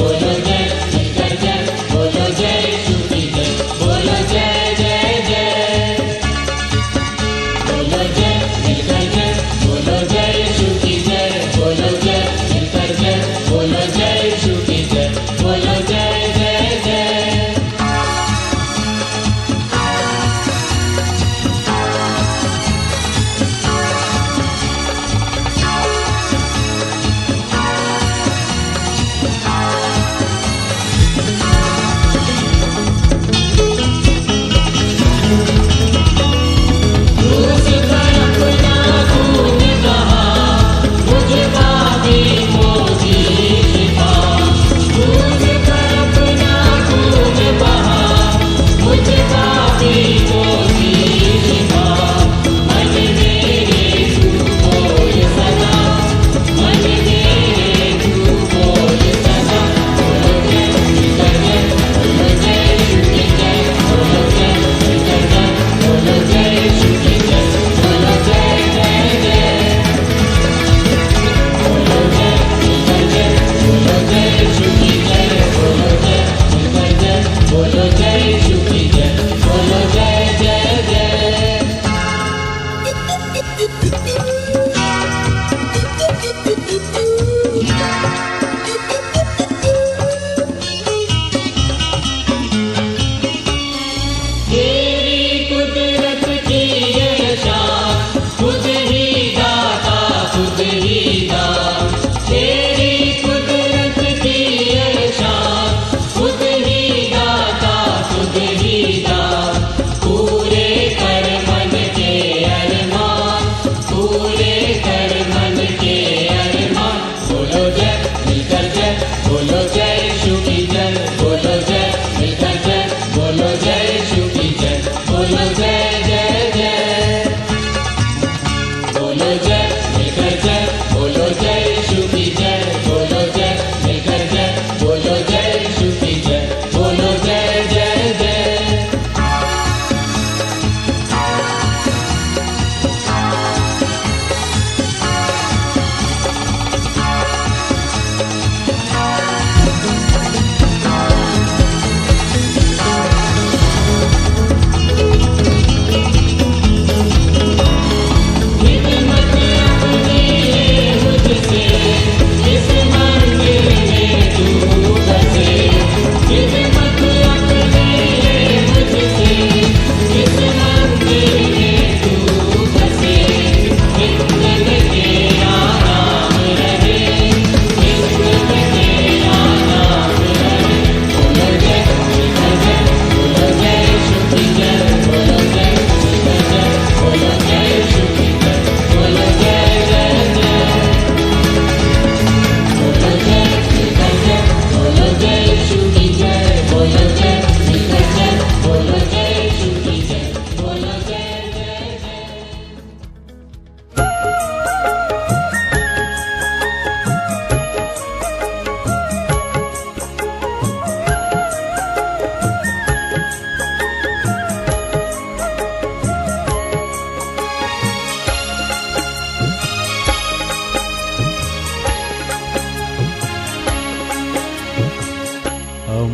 बोलो जय, मिलकर जय, बोलो जय, श्रुति जय।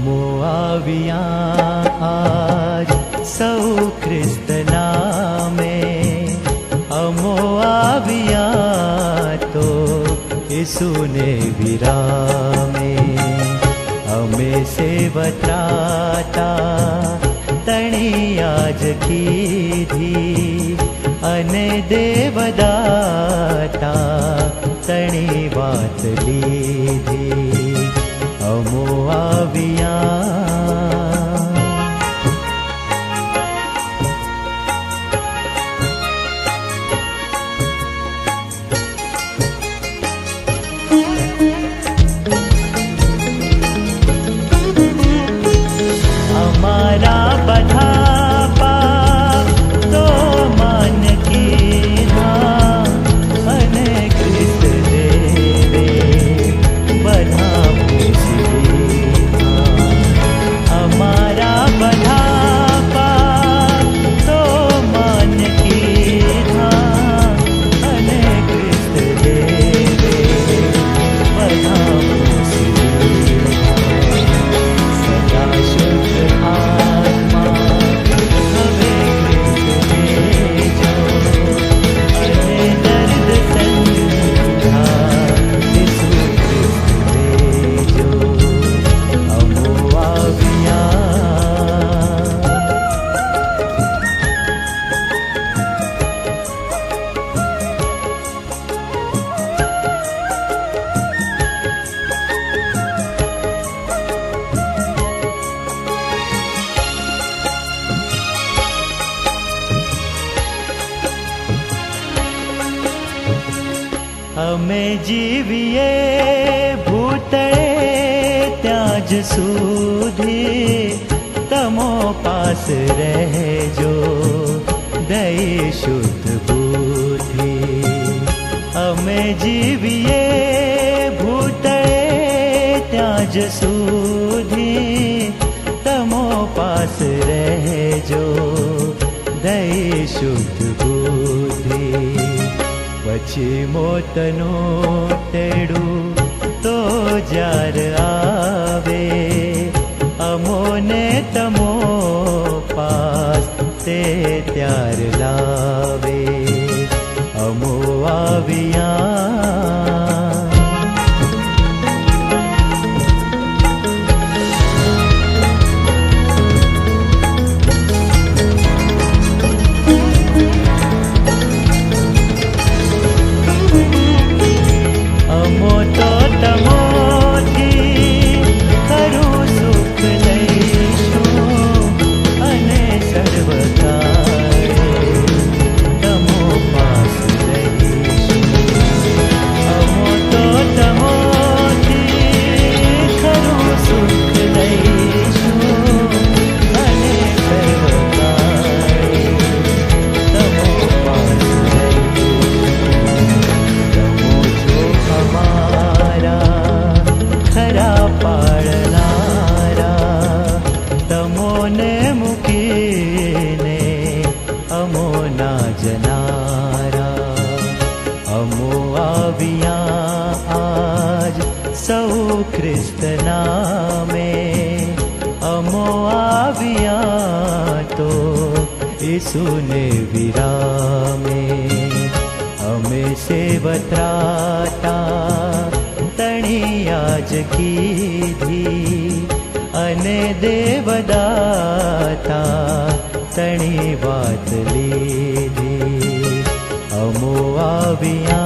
अमो आविया आज सौ ख्रिस्त नामे, अमो आविया तो यीशु ने विरामे। अमे सेवत्राता तणी आज कीधी, अने देवदाता तणी वात लीधी। अमो आविया हमारा बधा पाप तो मान कीधा, अने ख्रिस्त देवे बधा पूछी दीधा। हमारा बधा पाप तो मान कीधा, अने ख्रिस्त देवे बधा पूछी दीधा। सदा शुद्ध आत्मा हवे ख्रिस्त भेजो, अने दर्द संधा यीशु ख्रिस्त भेजो। अमो आविया हमें जीविए भूतळे त्याज सुधी, तमो पास रहजो दई शुद्ध बुद्धि। हमें जीविए भूतळे त्याज सुधी, तमो पास रहजो दई शुद्ध बुद्धि। पछी मोतनो तेड़ू तो जार आवे, अमोने तमो पास ते त्यार लावे। अमो आविया अमो तो तमोथी खरू सुख लईशु, अने सर्वकाळे तमो पास रहीशु। अमो तो तमोथी खरू सुख लईशु, अने सर्वकाळे तमो पास रहीशु। तमो जो हमारा खरा पाळनारा, तमोने मुकीने अमो ना जनारा। अमो आविया आज सौ ख्रिस्त नामे, अमो आविया तो यीशु ने विरामे। अमे सेवत्राता तणी आज कीधी, अने देवदाता तणी वात लीधी। अमो आविया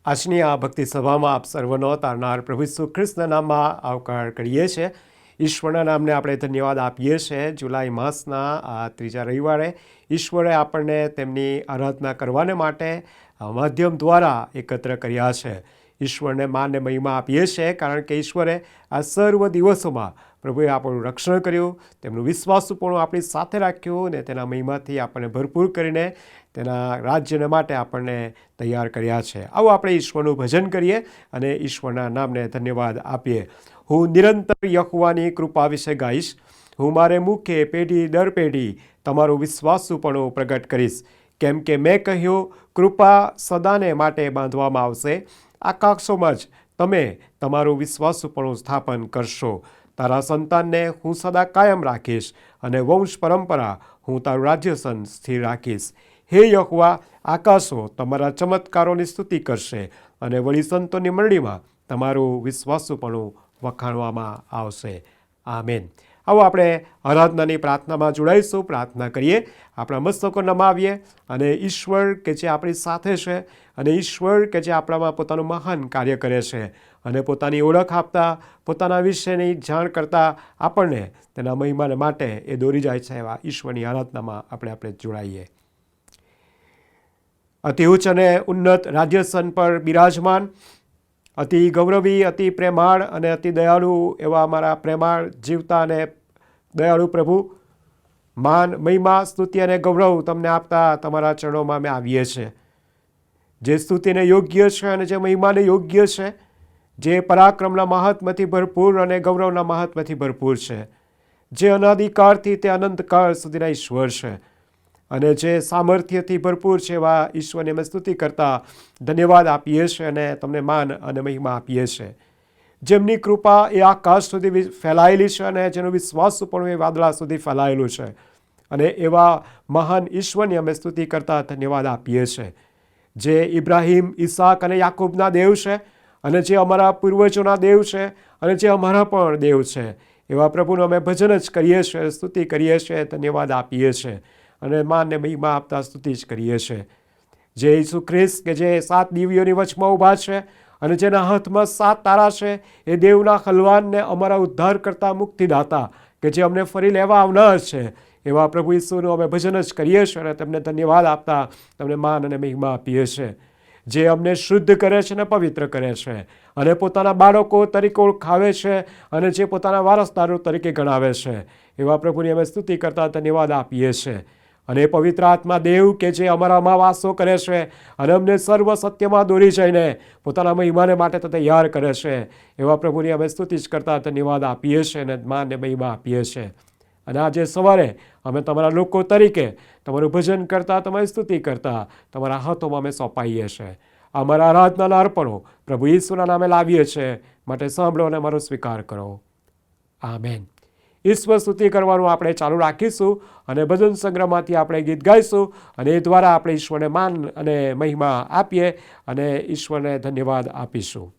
આજની આ ભક્તિ સભામાં આપ સર્વનો તારનાર પ્રભુ ઈસુ ખ્રિસ્તના નામમાં આવકાર કરીએ છીએ. ઈશ્વરના નામને આપણે ધન્યવાદ આપીએ છીએ. જુલાઈ માસના આ ત્રીજા રવિવારે ઈશ્વરે આપણને તેમની આરાધના કરવાને માટે માધ્યમ દ્વારા એકત્ર કર્યા છે. ઈશ્વરને માન ને મહિમા આપીએ છીએ કારણ કે ઈશ્વરે આ સર્વ દિવસોમાં પ્રભુએ આપણું રક્ષણ કર્યું, તેમનું વિશ્વાસુપણું આપણી સાથે રાખ્યું અને તેના મહિમાથી આપણને ભરપૂર કરીને તેના રાજ્યને માટે આપણને તૈયાર કર્યા છે. આવો આપણે ઈશ્વરનું ભજન કરીએ અને ઈશ્વરના નામને ધન્યવાદ આપીએ. હું નિરંતર યહોવાની કૃપા વિશે ગાઈશ, હું મારે મુખે પેઢી દર પેઢી તમારું વિશ્વાસુપણું પ્રગટ કરીશ. કેમ કે મેં કહ્યું, કૃપા સદાને માટે બાંધવામાં આવશે, આકાશોમાં જ તમે તમારું વિશ્વાસુપણું સ્થાપન કરશો. તારા સંતાનને હું સદા કાયમ રાખીશ અને વંશ પરંપરા હું તારું રાજ્યસન સ્થિર રાખીશ. હે યહોવા, આકાશો તમારા ચમત્કારોની સ્તુતિ કરશે અને વળી સંતોની મંડળીમાં તમારું વિશ્વાસુપણું વખાણવામાં આવશે. આમેન. આવો આપણે આરાધનાની પ્રાર્થનામાં જોડાઈશું, પ્રાર્થના કરીએ, આપણા મસ્તકો નમાવીએ અને ઈશ્વર કે જે આપણી સાથે છે અને ઈશ્વર કે જે આપણામાં પોતાનું મહાન કાર્ય કરે છે અને પોતાની ઓળખ આપતા, પોતાના વિશેની જાણ કરતા આપણને તેના મહિમાને માટે એ દોરી જાય છે એવા ઈશ્વરની આરાધનામાં આપણે જોડાઈએ. અતિ ઉચ્ચ અને ઉન્નત રાજ્યસન પર બિરાજમાન, અતિ ગૌરવી, અતિ પ્રેમાળ અને અતિ દયાળુ એવા અમારા પ્રેમાળ, જીવતા અને દયાળુ પ્રભુ, માન, મહિમા, સ્તુતિ અને ગૌરવ તમને આપતા તમારા ચરણોમાં અમે આવીએ છીએ. જે સ્તુતિને યોગ્ય છે અને જે મહિમાને યોગ્ય છે, જે પરાક્રમના મહાત્મ્યથી ભરપૂર અને ગૌરવના મહાત્મ્યથી ભરપૂર છે, જે અનાદિકાળથી તે અનંતકાળ સુધીના ઈશ્વર છે અને જે સામર્થ્યથી ભરપૂર છે એવા ઈશ્વરની અમે સ્તુતિ કરતા ધન્યવાદ આપીએ છીએ અને તમને માન અને મહિમા આપીએ છીએ. જેમની કૃપા એ આકાશ સુધી ફેલાયેલી છે અને જેનો વિશ્વાસ પણ એ વાદળા સુધી ફેલાયેલું છે અને એવા મહાન ઈશ્વરની અમે સ્તુતિ કરતા ધન્યવાદ આપીએ છીએ. જે ઇબ્રાહિમ, ઈસાક અને યાકૂબના દેવ છે અને જે અમારા પૂર્વજોના દેવ છે અને જે અમારા પણ દેવ છે, એવા પ્રભુનું અમે ભજન જ કરીએ છીએ, સ્તુતિ કરીએ છીએ, ધન્યવાદ આપીએ છીએ અને માનને મહિમા આપતા સ્તુતિ જ કરીએ છીએ. જે ઈસુ ખ્રિસ્ત કે જે 7 દિવ્યોની વચમાં ઊભા છે અને જેના હાથમાં 7 તારા છે, એ દેવના ખલવાનને અમારા ઉદ્ધાર કરતા, મુક્તિદાતા કે જે અમને ફરી લેવા આવનાર છે, એવા પ્રભુ ઈસુનું અમે ભજન જ કરીએ છીએ અને તમને ધન્યવાદ આપતા તમને માન અને મહિમા આપીએ છીએ. જે અમને શુદ્ધ કરે છે અને પવિત્ર કરે છે અને પોતાના બાળકો તરીકે ઓળખાવે છે અને જે પોતાના વારસદારો તરીકે ગણાવે છે, એવા પ્રભુની અમે સ્તુતિ કરતા ધન્યવાદ આપીએ છીએ. અને પવિત્ર આત્મા દેવ કે જે અમારામાં વાસો કરે છે અને અમને સર્વ સત્યમાં દોરી જઈને પોતાના મહિમાને માટે તૈયાર કરે છે, એવા પ્રભુની અમે સ્તુતિ જ કરતા ધન્યવાદ આપીએ છીએ અને માનને મહિમા આપીએ છીએ. અને આજે સવારે અમે તમારા લોકો તરીકે તમારું ભજન કરતા, તમારી સ્તુતિ કરતા તમારા હાથોમાં અમે સોંપાઈએ છીએ. અમારા આરાધનાના અર્પણો પ્રભુ ઈસુના નામે લાવીએ છીએ, માટે સાંભળો અને અમારો સ્વીકાર કરો. આમેન. ઈશ્વર સ્તુતિ કરવાનું આપણે ચાલુ રાખીશું અને ભજન સંગ્રહમાંથી આપણે ગીત ગાઈશું અને એ દ્વારા આપણે ઈશ્વરને માન અને મહિમા આપીએ અને ઈશ્વરને ધન્યવાદ આપીશું.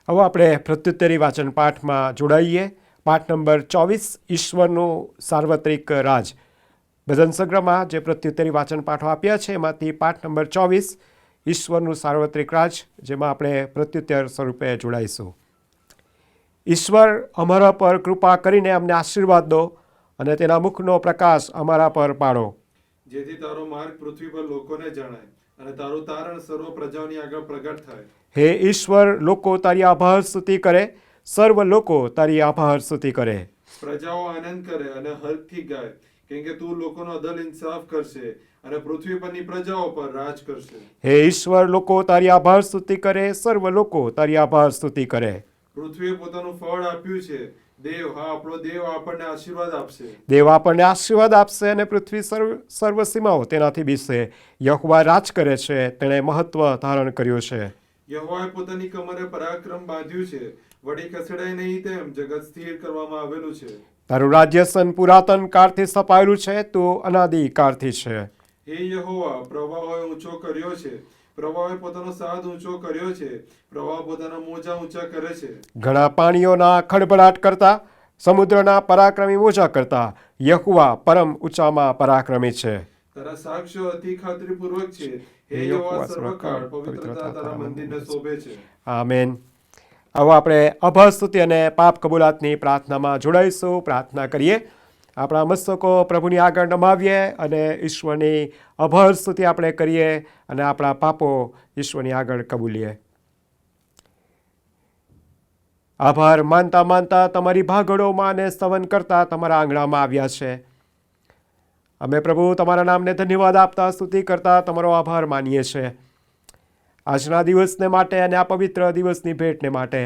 હવે આપણે પ્રત્યુત્તરી વાચન પાઠમાં જોડાઈએ. પાઠ નંબર 24, ઈશ્વરનું સાર્વત્રિક રાજ. ભજન સંગ્રહમાં જે પ્રત્યુત્તરી વાચન પાઠો આપ્યા છે એમાંથી પાઠ નંબર 24, ઈશ્વરનું સાર્વત્રિક રાજ, જેમાં આપણે પ્રત્યુત્તર સ્વરૂપે જોડાઈશું. ઈશ્વર, અમારા પર કૃપા કરીને અમને આશીર્વાદ દો અને તેના મુખનો પ્રકાશ અમારા પર પાડો. જેથી તારો માર્ગ પૃથ્વી પર લોકોને જણાય અને તારું તારણ સર્વ પ્રજાઓની આગળ પ્રગટ થાય. હે ઈશ્વર, લોકો તારી આભાર સ્તુતિ કરે, સર્વ લોકો તારી આભાર સ્તુતિ કરે. પ્રજાઓ આનંદ કરે અને હર્ષથી ગાય, કેમ કે તું લોકોનો અદલ ઇન્સાફ કરશે અને પૃથ્વી પરની પ્રજાઓ પર રાજ કરશે. હે ઈશ્વર, લોકો તારી આભાર સ્તુતિ કરે, સર્વ લોકો તારી આભાર સ્તુતિ કરે. પૃથ્વીએ પોતાનું ફળ આપ્યું છે. દેવ, હા, આપણો દેવ આપણને આશીર્વાદ આપશે. દેવ આપણને આશીર્વાદ આપશે અને પૃથ્વી સર્વ સીમાઓ તેનાથી બીસશે. યહોવા રાજ કરે છે, તેણે મહત્વ ધારણ કર્યું છે. યહોવાએ પોતાની કમરે પરાક્રમ બાંધ્યું છે, વળી ખસેડાય નહીં તેમ જગત સ્થિર કરવામાં આવેલું છે. તારું રાજ્યસન પુરાતન કાળથી સ્થપાયેલું છે, તું અનાદિ કાળથી છે. હે યહોવા, પ્રવાહોએ ઊંચો કર્યો છે, પ્રવાહોએ પોતાનો સાદ ઊંચો કર્યો છે, પ્રવાહ પોતાના મોજા ઊંચા કરે છે. ઘણા પાણીઓના ખડબડાટ કરતા, સમુદ્રના પરાક્રમી મોજા કરતા યહોવા પરમ ઊંચામાં પરાક્રમી છે. તારા સાક્ષ્યો અતિ ખાતરીપૂર્વક છે. હે યહોવા, સર્વકાળ પવિત્રતા તારા મંદિરને શોભે છે. આમેન. હવે આપણે અભય સ્તુતિ અને પાપ કબૂલાતની પ્રાર્થનામાં જોડાઈશું. પ્રાર્થના કરીએ. આપણા મસ્તકો પ્રભુની આગળ નમાવીએ અને ઈશ્વરની અભય સ્તુતિ આપણે કરીએ અને આપણા પાપો ઈશ્વરની આગળ કબૂલીએ. આભાર માનતા માનતા તમારી ભાગળોમાં અને સ્તવન કરતા તમારા આંગણામાં આવ્યા છે. અમે પ્રભુ તમારા નામને ધન્યવાદ આપતા સ્તુતિ કરતા તમારો આભાર માનીએ છીએ. આજના દિવસને માટે અને આ પવિત્ર દિવસની ભેટને માટે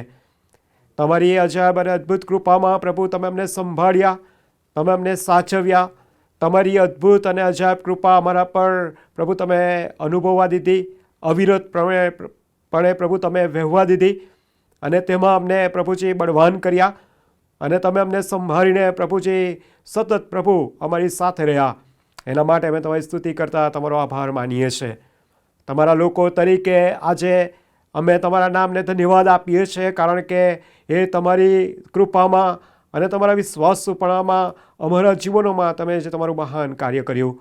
તમારી અજાયબ અને અદ્ભુત કૃપામાં પ્રભુ તમે અમને સંભાળ્યા, તમે અમને સાચવ્યા. તમારી અદ્ભુત અને અજાયબ કૃપા અમારા પર પ્રભુ તમે અનુભવવા દીધી, અવિરતપણે પ્રભુ તમે વહેવા દીધી અને તેમાં અમને પ્રભુજી બળવાન કર્યા અને તમે અમને સંભાળીને પ્રભુજી સતત પ્રભુ અમારી સાથે રહ્યા. એના માટે અમે તમારી સ્તુતિ કરતા તમારો આભાર માનીએ છીએ. તમારા લોકો તરીકે આજે અમે તમારા નામને ધન્યવાદ આપીએ છીએ, કારણ કે એ તમારી કૃપામાં અને તમારા વિશ્વાસુપણામાં અમારા જીવનોમાં તમે જે તમારું મહાન કાર્ય કર્યું.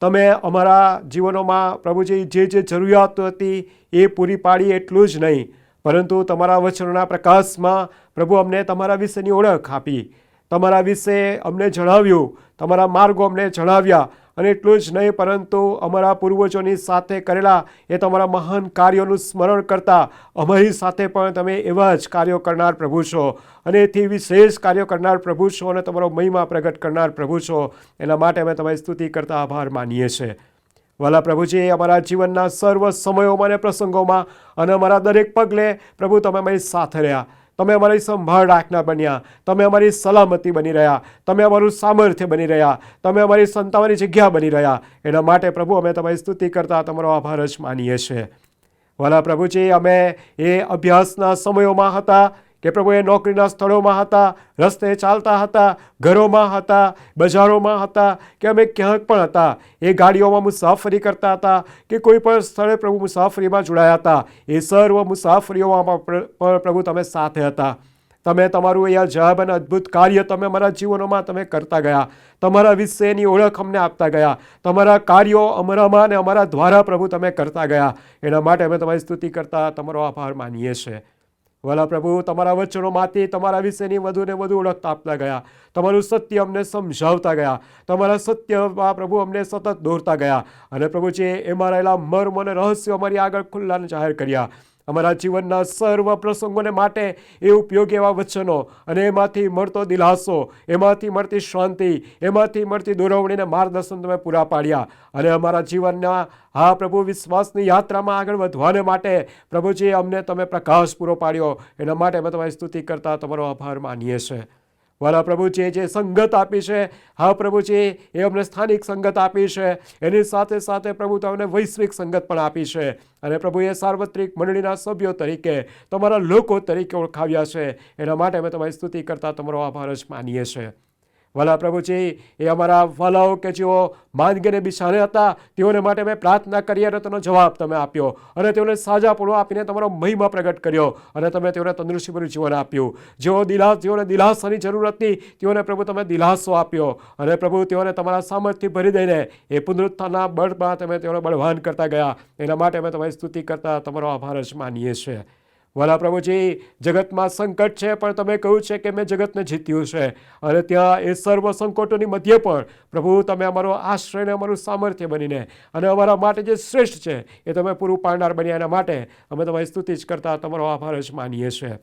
તમે અમારા જીવનોમાં પ્રભુજી જે જરૂરિયાત હતી એ પૂરી પાડી, એટલું જ નહીં પરંતુ તમારા વચનોના પ્રકાશમાં પ્રભુ અમને તમારા વિશેની ઓળખ આપી, તમારા વિશે અમને જણાવ્યું, તમારા માર્ગો અમને જણાવ્યા. અને એટલું જ નહીં પરંતુ અમારા પૂર્વજોની સાથે કરેલા એ તમારા મહાન કાર્યોનું સ્મરણ કરતા અમારી સાથે પણ તમે એવા જ કાર્યો કરનાર પ્રભુ છો અને એથી વિશેષ કાર્યો કરનાર પ્રભુ છો અને તમારો મહિમા પ્રગટ કરનાર પ્રભુ છો. એના માટે અમે તમારી સ્તુતિ કરતા આભાર માનીએ છીએ. વાલા પ્રભુજી, અમારા જીવનના સર્વ સમયોમાં અને પ્રસંગોમાં અને અમારા દરેક પગલે પ્રભુ તમે અમારી સાથે રહ્યા. તમે અમારી સંભાળ રાખનાર બન્યા, તમે અમારી સલામતી બની રહ્યા, તમે અમારું સામર્થ્ય બની રહ્યા, તમે અમારી સંતાવાની જગ્યા બની રહ્યા. એના માટે પ્રભુ અમે તમારી સ્તુતિ કરતા તમારો આભાર જ માનીએ છીએ. વાલા પ્રભુજી, અમે એ અભ્યાસના સમયોમાં હતા કે પ્રભુ એ નોકરીના સ્થળોમાં હતા, રસ્તે ચાલતા હતા, ઘરોમાં હતા, બજારોમાં હતા કે અમે ક્યાંક પણ હતા, એ ગાડીઓમાં મુસાફરી કરતા હતા કે કોઈ પણ સ્થળે પ્રભુ મુસાફરીમાં જોડાયા હતા, એ સર્વ મુસાફરીઓમાં પણ પ્રભુ તમે સાથે હતા. તમે તમારું એ અજાયબ અને અદ્ભુત કાર્ય તમે અમારા જીવનોમાં તમે કરતા ગયા. તમારા વિશેની ઓળખ અમને આપતા ગયા. તમારા કાર્યો અમારામાં અને અમારા દ્વારા પ્રભુ તમે કરતા ગયા. એના માટે અમે તમારી સ્તુતિ કરતા તમારો આભાર માનીએ છીએ. વાલા પ્રભુ, તમારા વચનોમાંથી તમારા વિશેની વધુ ને વધુ ઓળખ આપતા ગયા. તમારું સત્ય અમને સમજાવતા ગયા. તમારા સત્યમાં પ્રભુ અમને સતત દોરતા ગયા અને પ્રભુજી એમાં રહેલા મર્મ અને રહસ્યો અમારી આગળ ખુલ્લા જાહેર કર્યા. અમારા જીવનના સર્વ પ્રસંગોને માટે એ ઉપયોગી એવા વચનો અને એમાંથી મળતો દિલાસો, એમાંથી મળતી શાંતિ, એમાંથી મળતી દોરવણીને માર્ગદર્શન તમે પૂરા પાડ્યા અને અમારા જીવનના હા પ્રભુ વિશ્વાસની યાત્રામાં આગળ વધવાને માટે પ્રભુજી અમને તમે પ્રકાશ પૂરો પાડ્યો. એના માટે અમે તમારી સ્તુતિ કરતા તમારો આભાર માનીએ છીએ. વાલા પ્રભુજી, જે સંગત આપી છે, હા પ્રભુજી, એ અમને સ્થાનિક સંગત આપી છે, એની સાથે સાથે પ્રભુ તમને વૈશ્વિક સંગત પણ આપી છે અને પ્રભુએ સાર્વત્રિક મંડળીના સભ્યો તરીકે તમારા લોકો તરીકે ઓળખાવ્યા છે. એના માટે અમે તમારી સ્તુતિ કરતા તમારો આભાર જ માનીએ છીએ. વાલા પ્રભુજી, એ અમારા વાલાઓ કે જેઓ માંદગીને બિછાને હતા, તેઓને માટે મેં પ્રાર્થના કરી અને તેનો જવાબ તમે આપ્યો અને તેઓને સાજાપણું આપીને તમારો મહિમા પ્રગટ કર્યો અને તમે તેઓને તંદુરસ્તીભર્યું જીવન આપ્યું. જેઓને દિલાસાની જરૂર હતી તેઓને પ્રભુ તમે દિલાસો આપ્યો અને પ્રભુ તેઓને તમારા સામર્થ્યથી ભરી દઈને એ પુનરુત્થાનના બળમાં તમે તેઓને બળવાન કરતા ગયા. એના માટે અમે તમારી સ્તુતિ કરતા તમારો આભાર જ માનીએ છીએ. વાલા પ્રભુજી, જગતમાં સંકટ છે, પણ તમે કહ્યું છે કે મેં જગતને જીત્યું છે અને ત્યાં એ સર્વ સંકટોની મધ્યે પણ પ્રભુ તમે અમારો આશ્રય અને અમારું સામર્થ્ય બનીને અને અમારા માટે જે શ્રેષ્ઠ છે એ તમે પૂરું પાડનાર બન્યા. એના માટે અમે તમારી સ્તુતિ જ કરતા તમારો આભાર જ માનીએ છીએ.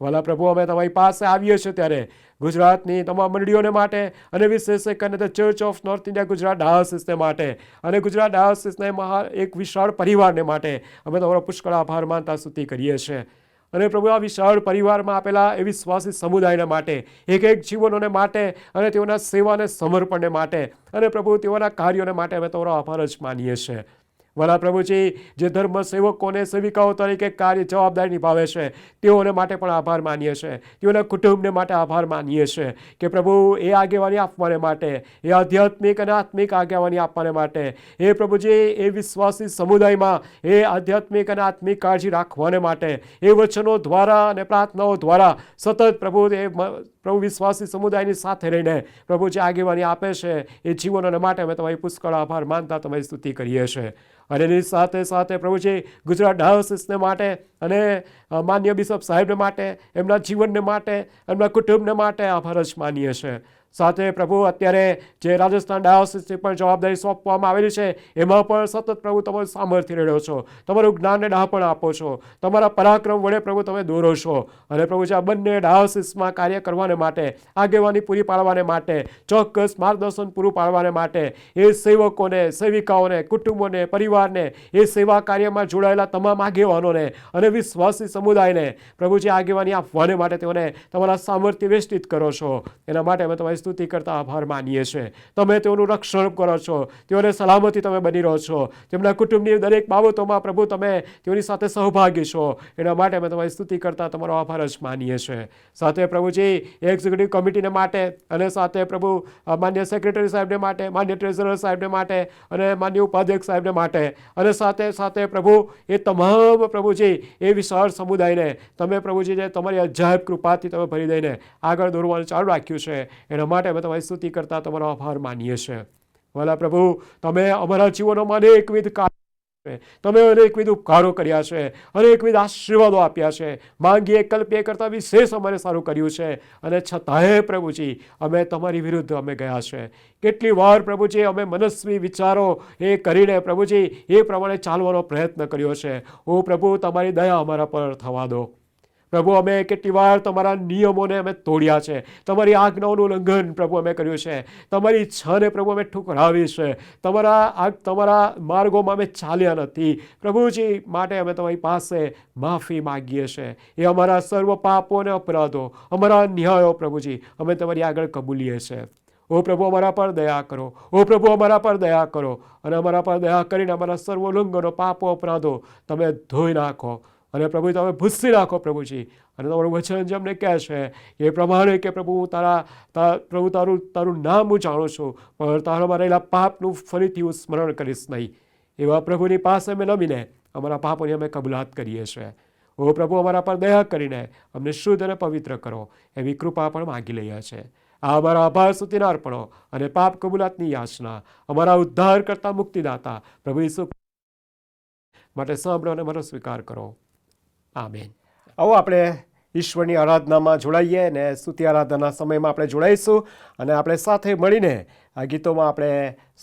વાલા પ્રભુ, અમે તમારી પાસે આવીએ છીએ ત્યારે ગુજરાતની તમામ મંડળીઓને માટે અને વિશેષ કરીને the church of north India Gujarat ડાયોસિસને માટે અને ગુજરાત ડાયોસિસને એક વિશાળ પરિવારને માટે અમે તમારો પુષ્કળ આભાર માનતા સ્તુતિ કરીએ છીએ. અને પ્રભુ, આ વિશાળ પરિવારમાં આપેલા એ વિશ્વાસી સમુદાયના માટે, એક એક જીવનોને માટે અને તેઓના સેવાને સમર્પણને માટે અને પ્રભુ તેઓના કાર્યોને માટે અમે તમારો આભાર જ માનીએ છીએ. વાલા પ્રભુજી, જે ધર્મ સેવકોને સેવિકાઓ તરીકે કાર્ય જવાબદારી નિભાવે છે તેઓને માટે પણ આભાર માનીએ છીએ. તેઓના કુટુંબને માટે આભાર માનીએ છીએ કે પ્રભુ એ આગેવાની આપવાને માટે, એ આધ્યાત્મિક અને આત્મિક આગેવાની આપવાને માટે, એ પ્રભુજી એ વિશ્વાસી સમુદાયમાં એ આધ્યાત્મિક અને આત્મિક કાળજી રાખવાને માટે, એ વચનો દ્વારા અને પ્રાર્થનાઓ દ્વારા સતત પ્રભુ વિશ્વાસી સમુદાયની સાથે રહીને પ્રભુ જે આગેવાની આપે છે એ જીવનોને માટે અમે તમારી પુષ્કળ આભાર માનતા તમારી સ્તુતિ કરીએ છીએ. અને એની સાથે સાથે પ્રભુજી, ગુજરાત ડાયોસિસને માટે અને માન્ય બિશપ સાહેબને માટે, એમના જીવનને માટે, એમના કુટુંબને માટે આભાર જ માનીએ છીએ. સાથે પ્રભુ, અત્યારે જે રાજસ્થાન ડાયોસિસની પણ જવાબદારી સોંપવામાં આવેલી છે એમાં પણ સતત પ્રભુ તમારું સામર્થ્ય રેડો છો, તમારું જ્ઞાનને ડહાપણ આપો છો, તમારા પરાક્રમ વડે પ્રભુ તમે દોરો છો અને પ્રભુ આ બંને ડાયોસિસમાં કાર્ય કરવાને માટે, આગેવાની પૂરી પાડવાને માટે, ચોક્કસ માર્ગદર્શન પૂરું પાડવાને માટે એ સેવકોને, સેવિકાઓને, કુટુંબોને, પરિવારને, એ સેવા કાર્યમાં જોડાયેલા તમામ આગેવાનોને અને વિશ્વાસી સમુદાયને પ્રભુજી આગેવાની આપવાને માટે તેઓને તમારા સામર્થ્ય વેષ્ટિત કરો છો. એના માટે અમે તમારી સ્તુતિ કરતા આભાર માનીએ છીએ. તમે તેઓનું રક્ષણ કરો છો, તેઓને સલામતી તમે બની રહો છો, તેમના કુટુંબની દરેક બાબતોમાં પ્રભુ તમે તેઓની સાથે સહભાગી છો. એના માટે અમે તમારી સ્તુતિ કરતા તમારો આભાર જ માનીએ છીએ. સાથે પ્રભુજી, એક્ઝિક્યુટિવ કમિટીને માટે અને સાથે પ્રભુ માન્ય સેક્રેટરી સાહેબને માટે, માન્ય ટ્રેઝરર સાહેબને માટે અને માન્ય ઉપાધ્યક્ષ સાહેબને માટે અને સાથે સાથે પ્રભુ એ તમામ પ્રભુજી એ વિશાળ સમુદાયને તમે પ્રભુજી જે તમારી અજાયબ કૃપાથી તમે ભરી દઈને આગળ દોરવાનું ચાલુ રાખ્યું છે એના માટે અમે તમારી સ્તુતિ કરતા તમારો આભાર માનીએ છીએ. વાલા પ્રભુ, તમે અમારા જીવનોમાં અનેકવિધ તમે અનેકવિધ ઉપકારો કર્યા છે, અનેકવિધ આશીર્વાદો આપ્યા છે, માંગીએ કલ્પીએ કરતાં વિશેષ અમારે સારું કર્યું છે અને છતાંય પ્રભુજી અમે તમારી વિરુદ્ધ અમે ગયા છે. કેટલી વાર પ્રભુજી અમે મનસ્વી વિચારો એ કરીને પ્રભુજી એ પ્રમાણે ચાલવાનો પ્રયત્ન કર્યો છે. ઓ પ્રભુ, તમારી દયા અમારા પર થવા દો. પ્રભુ, અમે કેટલી વાર તમારા નિયમોને અમે તોડ્યા છે, તમારી આજ્ઞાઓનું ઉલ્લંઘન પ્રભુ અમે કર્યું છે, તમારી ઈચ્છાને પ્રભુ અમે ઠુકરાવી છે, તમારા માર્ગોમાં અમે ચાલ્યા નથી. પ્રભુજી માટે અમે તમારી પાસે માફી માગીએ છીએ. એ અમારા સર્વ પાપો અને અપરાધો, અમારા અન્યાયો પ્રભુજી અમે તમારી આગળ કબૂલીએ છીએ. ઓ પ્રભુ, અમારા પર દયા કરો. ઓ પ્રભુ, અમારા પર દયા કરો અને અમારા પર દયા કરીને અમારા સર્વ ઉલ્લંઘનો, પાપો, અપરાધો તમે ધોઈ નાખો અને પ્રભુ તમે ભૂસી નાખો પ્રભુજી. અને તમારું વચન જે અમને કહે છે એ પ્રમાણે કે પ્રભુ પ્રભુ તારું નામ હું જાણું છું, પણ તારામાં રહેલા પાપનું ફરીથી હું સ્મરણ કરીશ નહીં. એવા પ્રભુની પાસે અમે નમીને અમારા પાપોની અમે કબૂલાત કરીએ છીએ. ઓ પ્રભુ, અમારા પર દયા કરીને અમને શુદ્ધ અને પવિત્ર કરો એવી કૃપા પણ માગી લઈએ છીએ. આ અમારા આભાર સ્તુતિના અર્પણો અને પાપ કબૂલાતની યાચના અમારા ઉદ્ધાર કરતા મુક્તિદાતા પ્રભુ ઈસુ માટે સાંભળો અને મારો સ્વીકાર કરો. આમેન. આવો આપણે ઈશ્વરની આરાધનામાં જોડાઈએ અને સ્તુતિ આરાધનાના સમયમાં આપણે જોડાઈશું અને આપણે સાથે મળીને આ ગીતોમાં આપણે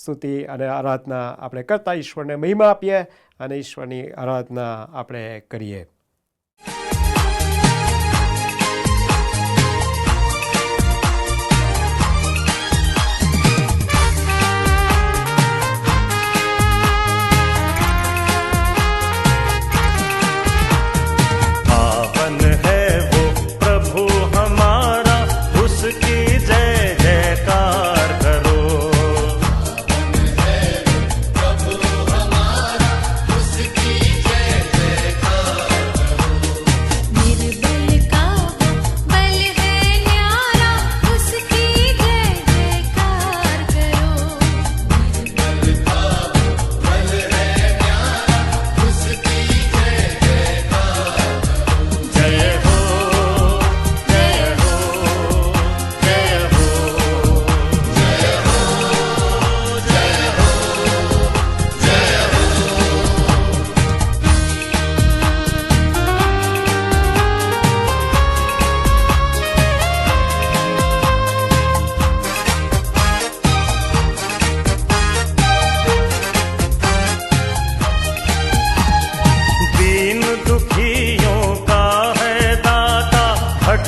સ્તુતિ અને આરાધના આપણે કરતા ઈશ્વરને મહિમા આપીએ અને ઈશ્વરની આરાધના આપણે કરીએ.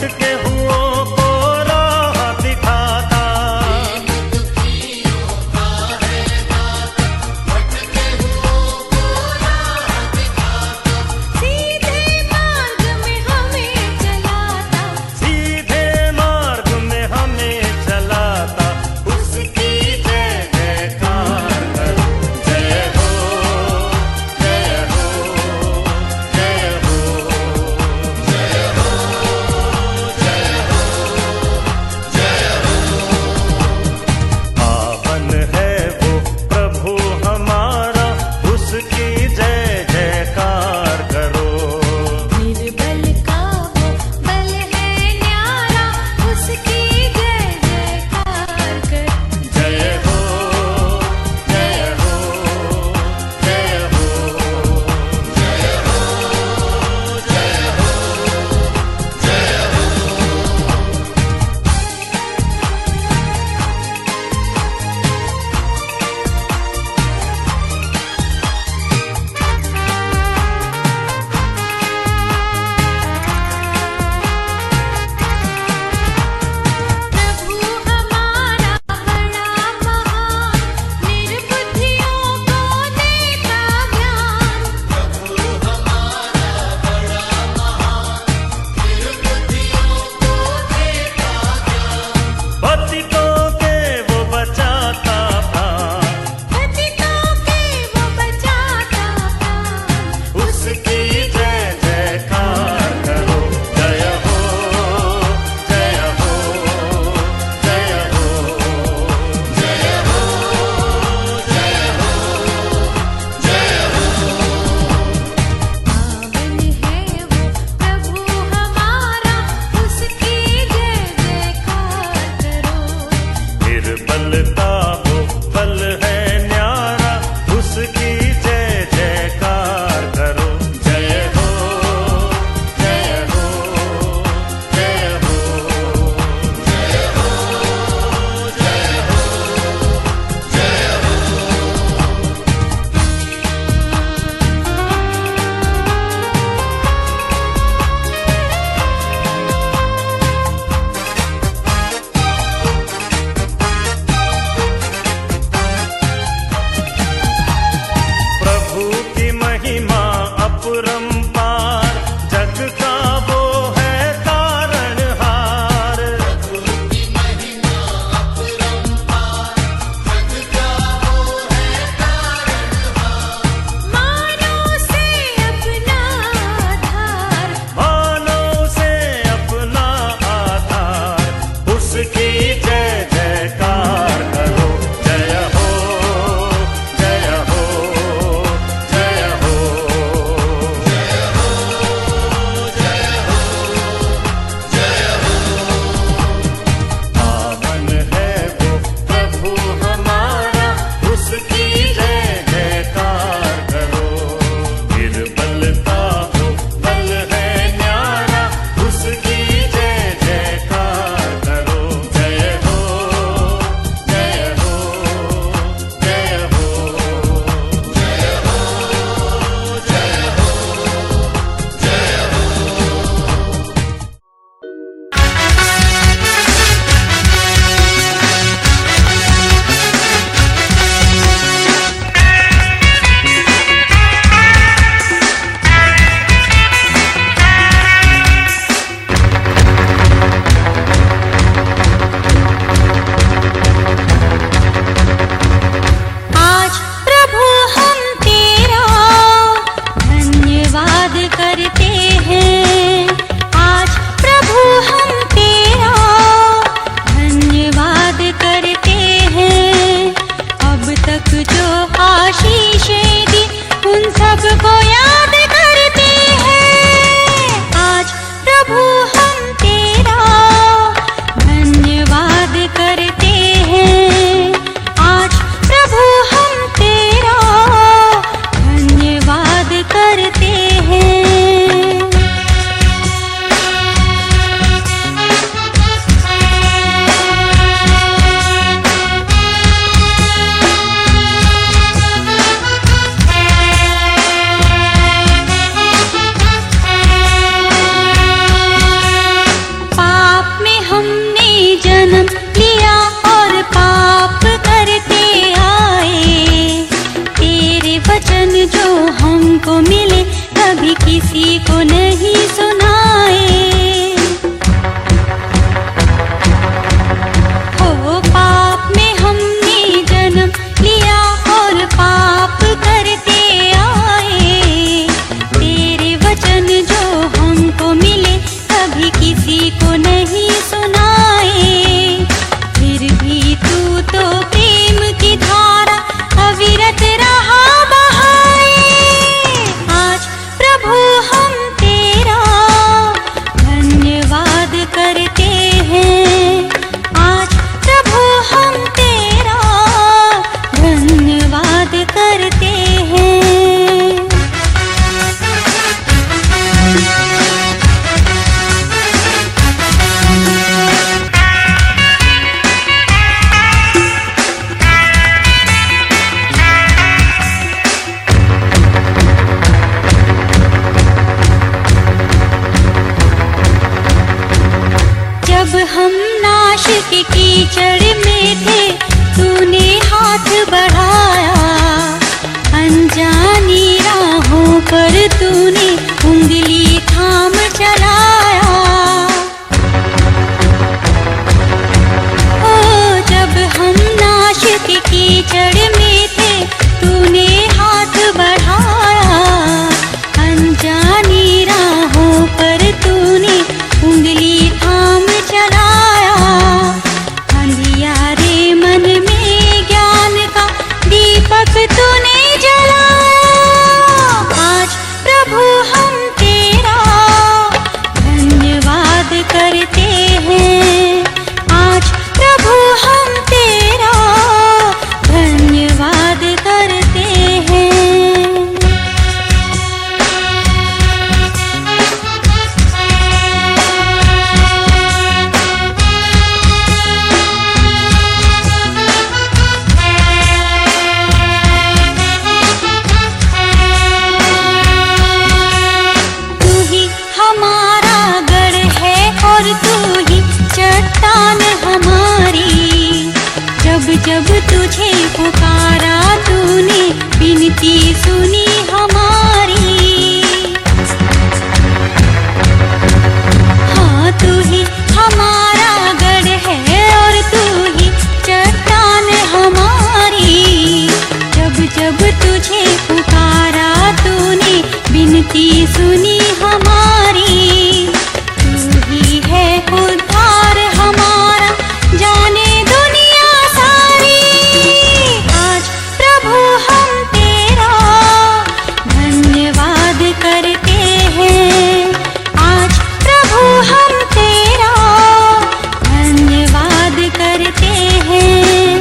भटके हुओं को राह दिखाता, सीधे मार्ग में हमें चलाता, सीधे मार्ग में हमें चलाता, उसकी जय जयकार करो। जय हो, जय हो, जय हो, जय हो, जय किसी को नहीं सुनाए। हो पाप में हमने जन्म लिया और पाप करते आए। तेरे वचन जो हमको मिले कभी किसी को नहीं सुनाए। फिर भी तू तो प्रेम की धारा अविरत रहा बहाए। आज प्रभु हम तेरा धन्यवाद करते हैं। आज प्रभु हम तेरा धन्यवाद करते हैं। जब हम नाश के कीचड़ में थे तूने हाथ बढ़ाया। अनजानी राहों पर तूने उंगली थाम चलाया। ओ जब हम नाश के कीचड़ में थे तूने हाथ बढ़ाया। अनजानी राहों पर तूने उंगली थाम चलाया। अंधियारे मन में ज्ञान का दीपक तूने जलाया। आज प्रभु हम तेरा धन्यवाद करते हैं। आज प्रभु हम तेरा धन्यवाद करते हैं। तू ही हमारा गढ़ है और तू ही चट्टान हमारी। जब जब तुझे पुकारा तूने विनती सुनी हमारी। हाँ तू ही हमारा गढ़ है और तू ही चट्टान हमारी। जब जब तुझे पुकारा तूने विनती सुनी हमारी। तू ही है उद्धार हमारा जाने दुनिया सारी। आज प्रभु हम तेरा धन्यवाद करते हैं। आज प्रभु हम तेरा धन्यवाद करते हैं।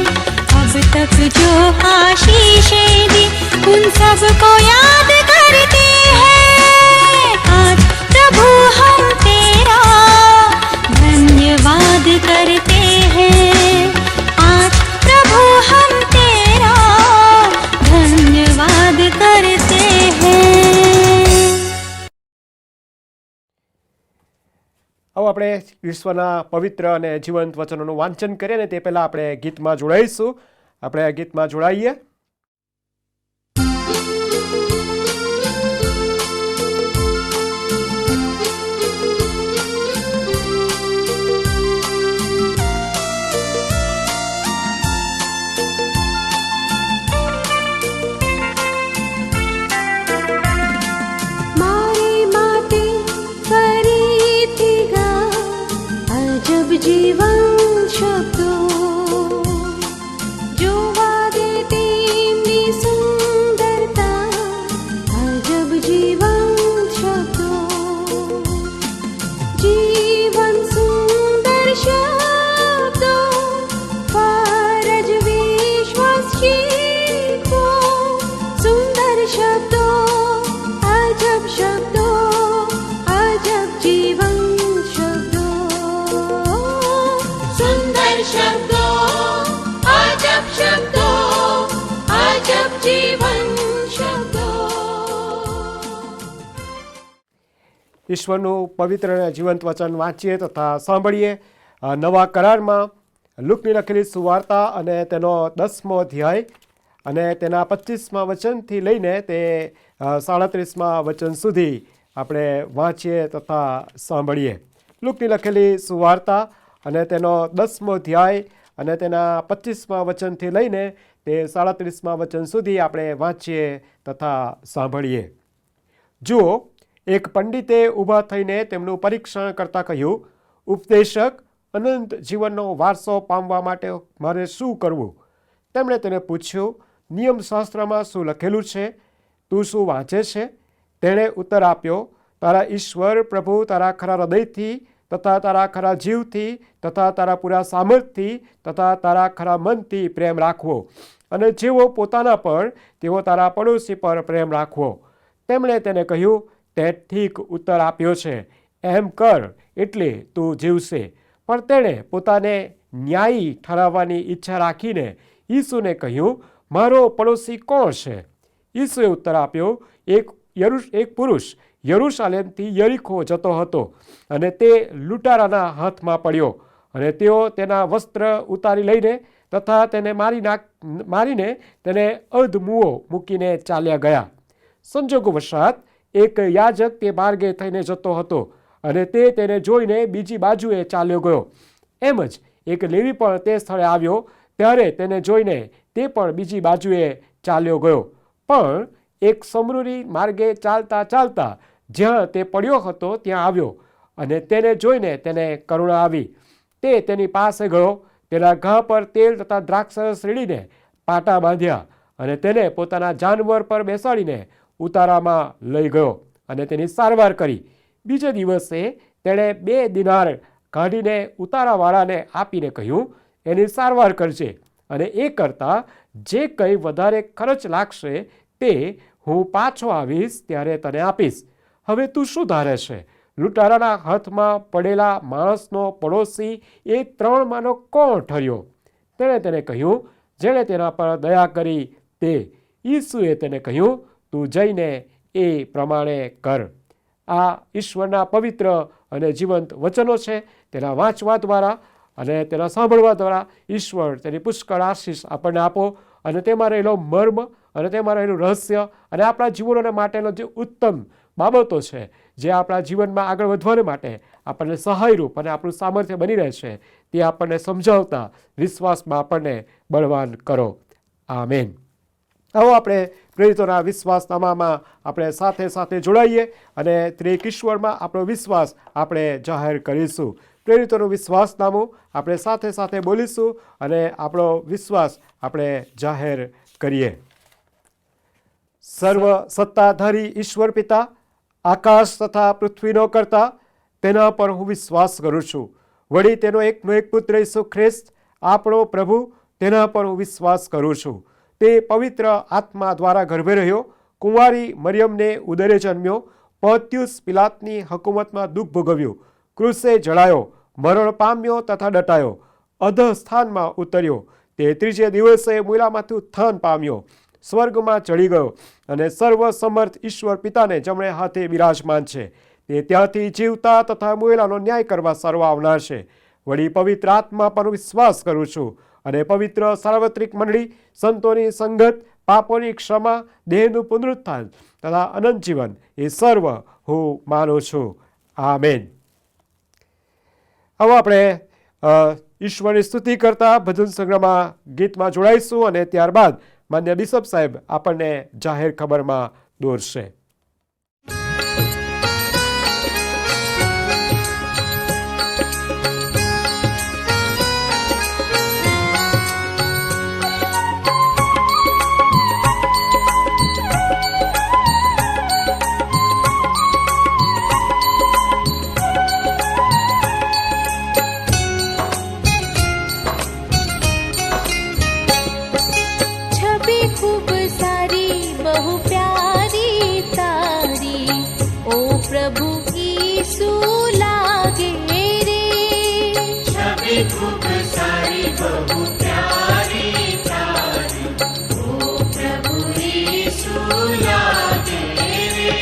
अब तक जो आशीषें दी उन सब को याद करते हैं। आज प्रभु हम तेरा धन्यवाद करते हैं। आज प्रभु हम तेरा धन्यवाद करते हैं। હવે આપણે ઈશ્વરના પવિત્ર અને જીવંત વચનોનું વાંચન કરીએ ને તે પહેલાં આપણે ગીતમાં જોડાઈશું. આપણે આ ગીતમાં જોડાઈએ. मारे माटे फरीથી ગા અજબ જીવન શબ્દો જોવા દે તેમની સુંદરતા અજબ જીવન શબ્દો જીવન સુંદર શબ્દો ફરજ વિશ્વાસ શીખો સુંદર શબ્દો अजब शब्दों अजब जीवन शब्दों सुंदर शब्दों अजब शब्दों अजब जीवन शब्दों. ઈશ્વરનું પવિત્ર અને જીવંત વચન વાંચીએ તથા સાંભળીએ. નવા કરારમાં લુકની લખેલી સુવાર્તા અને તેનો 10મો અધ્યાય અને તેના 25મા વચનથી લઈને તે 37મા વચન સુધી આપણે વાંચીએ તથા સાંભળીએ. લુકની લખેલી સુવાર્તા અને તેનો 10મો અધ્યાય અને તેના 25મા વચનથી લઈને તે 37મા વચન સુધી આપણે વાંચીએ તથા સાંભળીએ. જુઓ, એક પંડિતે ઊભા થઈને તેમનું પરીક્ષણ કરતાં કહ્યું, ઉપદેશક, અનંત જીવનનો વારસો પામવા માટે મારે શું કરવું? તેમણે તેને પૂછ્યું, નિયમશાસ્ત્રમાં શું લખેલું છે? તું શું વાંચે છે? તેણે ઉત્તર આપ્યો, તારા ઈશ્વર પ્રભુ તારા ખરા હૃદયથી તથા તારા ખરા જીવથી તથા તારા પૂરા સામર્થ્યથી તથા તારા ખરા મનથી પ્રેમ રાખવો, અને જેવો પોતાના પર તેવો તારા પડોશી પર પ્રેમ રાખવો. તેમણે તેને કહ્યું, તે ઠીક ઉત્તર આપ્યો છે, એમ કર એટલે તું જીવશે. પણ તેણે પોતાને ન્યાયી ઠરાવવાની ઈચ્છા રાખીને ઈસુને કહ્યું, મારો પડોશી કોણ છે? ઈસુએ ઉત્તર આપ્યો, એક પુરુષ યરુશાલેમથી યરીખો જતો હતો, અને તે લૂંટારાના હાથમાં પડ્યો, અને તેઓ તેના વસ્ત્ર ઉતારી લઈને તથા તેને મારીને તેને અધમુઓ મૂકીને ચાલ્યા ગયા. સંજોગવશાત એક યાજક તે માર્ગે થઈને જતો હતો, અને તે તેને જોઈને બીજી બાજુએ ચાલ્યો ગયો. એમ જ એક લેવી પણ તે સ્થળે આવ્યો, ત્યારે તેને જોઈને તે પણ બીજી બાજુએ ચાલ્યો ગયો. પણ એક સમરૂરી માર્ગે ચાલતા ચાલતા જ્યાં તે પડ્યો હતો ત્યાં આવ્યો, અને તેને જોઈને તેને કરુણા આવી. તે તેની પાસે ગયો, તેના ઘા પર તેલ તથા દ્રાક્ષરસ રેડીને પાટા બાંધ્યા, અને તેને પોતાના જાનવર પર બેસાડીને ઉતારામાં લઈ ગયો અને તેની સારવાર કરી. બીજે દિવસે તેણે 2 દિનાર કાઢીને ઉતારાવાળાને આપીને કહ્યું, એની સારવાર કરજે, અને એ કરતાં જે કંઈ વધારે ખર્ચ લાગશે તે હું પાછો આવીશ ત્યારે તને આપીશ. હવે તું શું ધારે છે? લૂંટારાના હાથમાં પડેલા માણસનો પડોશી એ 3માંનો કોણ ઠર્યો? તેણે તેને કહ્યું, જેણે તેના પર દયા કરી તે. ઈસુએ તેને કહ્યું, તું જઈને એ પ્રમાણે કર. આ ઈશ્વરના પવિત્ર અને જીવંત વચનો છે. તેના વાંચવા દ્વારા અને તેના સાંભળવા દ્વારા ઈશ્વર તેની પુષ્કળ આશીષ આપણને આપો, અને તેમાં રહેલો મર્મ અને તેમાં રહેલું રહસ્ય અને આપણા જીવનોને માટેનો જે ઉત્તમ બાબતો છે, જે આપણા જીવનમાં આગળ વધવાને માટે આપણને સહાયરૂપ અને આપણું સામર્થ્ય બની રહે છે, તે આપણને સમજાવતા વિશ્વાસમાં આપણને બળવાન કરો. આમેન. આવો આપણે પ્રેરિતોના વિશ્વાસનામામાં આપણે સાથે સાથે જોડાઈએ અને ત્રિએક ઈશ્વરમાં આપણો વિશ્વાસ આપણે જાહેર કરીશું. પ્રેરિતોનું વિશ્વાસનામું આપણે સાથે સાથે બોલીશું અને આપણો વિશ્વાસ આપણે જાહેર કરીએ. સર્વ સત્તાધારી ઈશ્વર પિતા, આકાશ તથા પૃથ્વીનો કરતા, તેના પર હું વિશ્વાસ કરું છું. વળી તેનો એકનો એક પુત્ર ઈસુ ખ્રિસ્ત આપણો પ્રભુ, તેના પર હું વિશ્વાસ કરું છું. તે પવિત્ર આત્મા દ્વારા ગર્ભે રહ્યો, કુંવારી મરિયમને ઉદરે જન્મ્યો, પોન્તિયુસ પિલાતની હકુમતમાં દુઃખ ભોગવ્યું, ક્રૂસે જડાયો, મરણ પામ્યો તથા દટાયો, અધઃ સ્થાનમાં ઉતર્યો. તે 3જે દિવસે મૂલામાંથી ઉત્થાન પામ્યો, સ્વર્ગમાં ચડી ગયો, અને સર્વસમર્થ ઈશ્વર પિતાને જમણે હાથે બિરાજમાન છે. તે ત્યાંથી જીવતા તથા મૂલાનો ન્યાય કરવા સર્વ આવનાર છે. વળી પવિત્ર આત્મા પર વિશ્વાસ કરું છું, અને પવિત્ર સાર્વત્રિક મંડળી, સંતોની સંગત, પાપોની ક્ષમા, દેહનું પુનરુત્થાન તથા અનંત જીવન એ સર્વ હું માનું છું. આમેન. હવે આપણે ઈશ્વરની સ્તુતિ કરતા ભજન સંગ્રહમાં ગીતમાં જોડાઈશું, અને ત્યારબાદ માન્ય બિશપ સાહેબ આપણને જાહેર ખબરમાં દોરશે. छवि खूब सारी बहु प्यारी तारी, ओ प्रभु यीशु लागे रे. छवि खूब सारी बहु प्यारी तारी, ओ प्रभु यीशु लागे रे.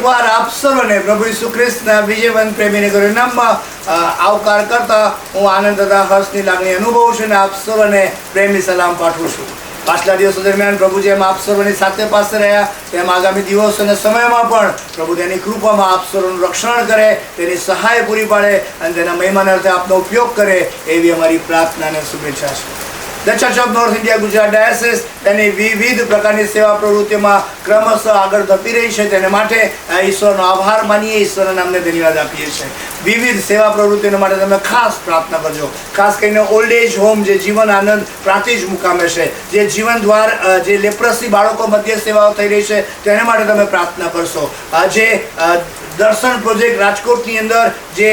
એકવાર આપ સર્વને પ્રભુ ઈસુ ખ્રિસ્તના વિજયવંત પ્રેમીને કર્યો નામમાં આવકાર કરતા હું આનંદ તથા હર્ષની લાગણી અનુભવું છું અને આપ સર્વને પ્રેમી સલામ પાઠવું છું. પાછલા દિવસો દરમિયાન પ્રભુ જેમ આપ સર્વની સાથે પાસે રહ્યા તેમ આગામી દિવસો અને સમયમાં પણ પ્રભુ તેની કૃપામાં આપ સર્વનું રક્ષણ કરે, તેની સહાય પૂરી પાડે અને તેના મહિમાના અર્થે આપનો ઉપયોગ કરે એવી અમારી પ્રાર્થના અને શુભેચ્છા છે. The church of north India Gujarat diocese તેની વિવિધ પ્રકારની સેવા પ્રવૃત્તિમાં ક્રમશઃ આગળ ધપી રહી છે. તેને માટે ઈશ્વરનો આભાર માનીએ, ઈશ્વરના નામને ધન્યવાદ આપીએ છીએ. વિવિધ સેવા પ્રવૃત્તિઓ માટે તમે ખાસ પ્રાર્થના કરજો. ખાસ કરીને ઓલ્ડ એજ હોમ જે જીવન આનંદ પ્રાંતિજ મુકામે છે, જે જીવન દ્વાર જે લેપ્રસી બાળકો મધ્ય સેવાઓ થઈ રહી છે તેને માટે તમે પ્રાર્થના કરશો. જે દર્શન પ્રોજેક્ટ રાજકોટની અંદર જે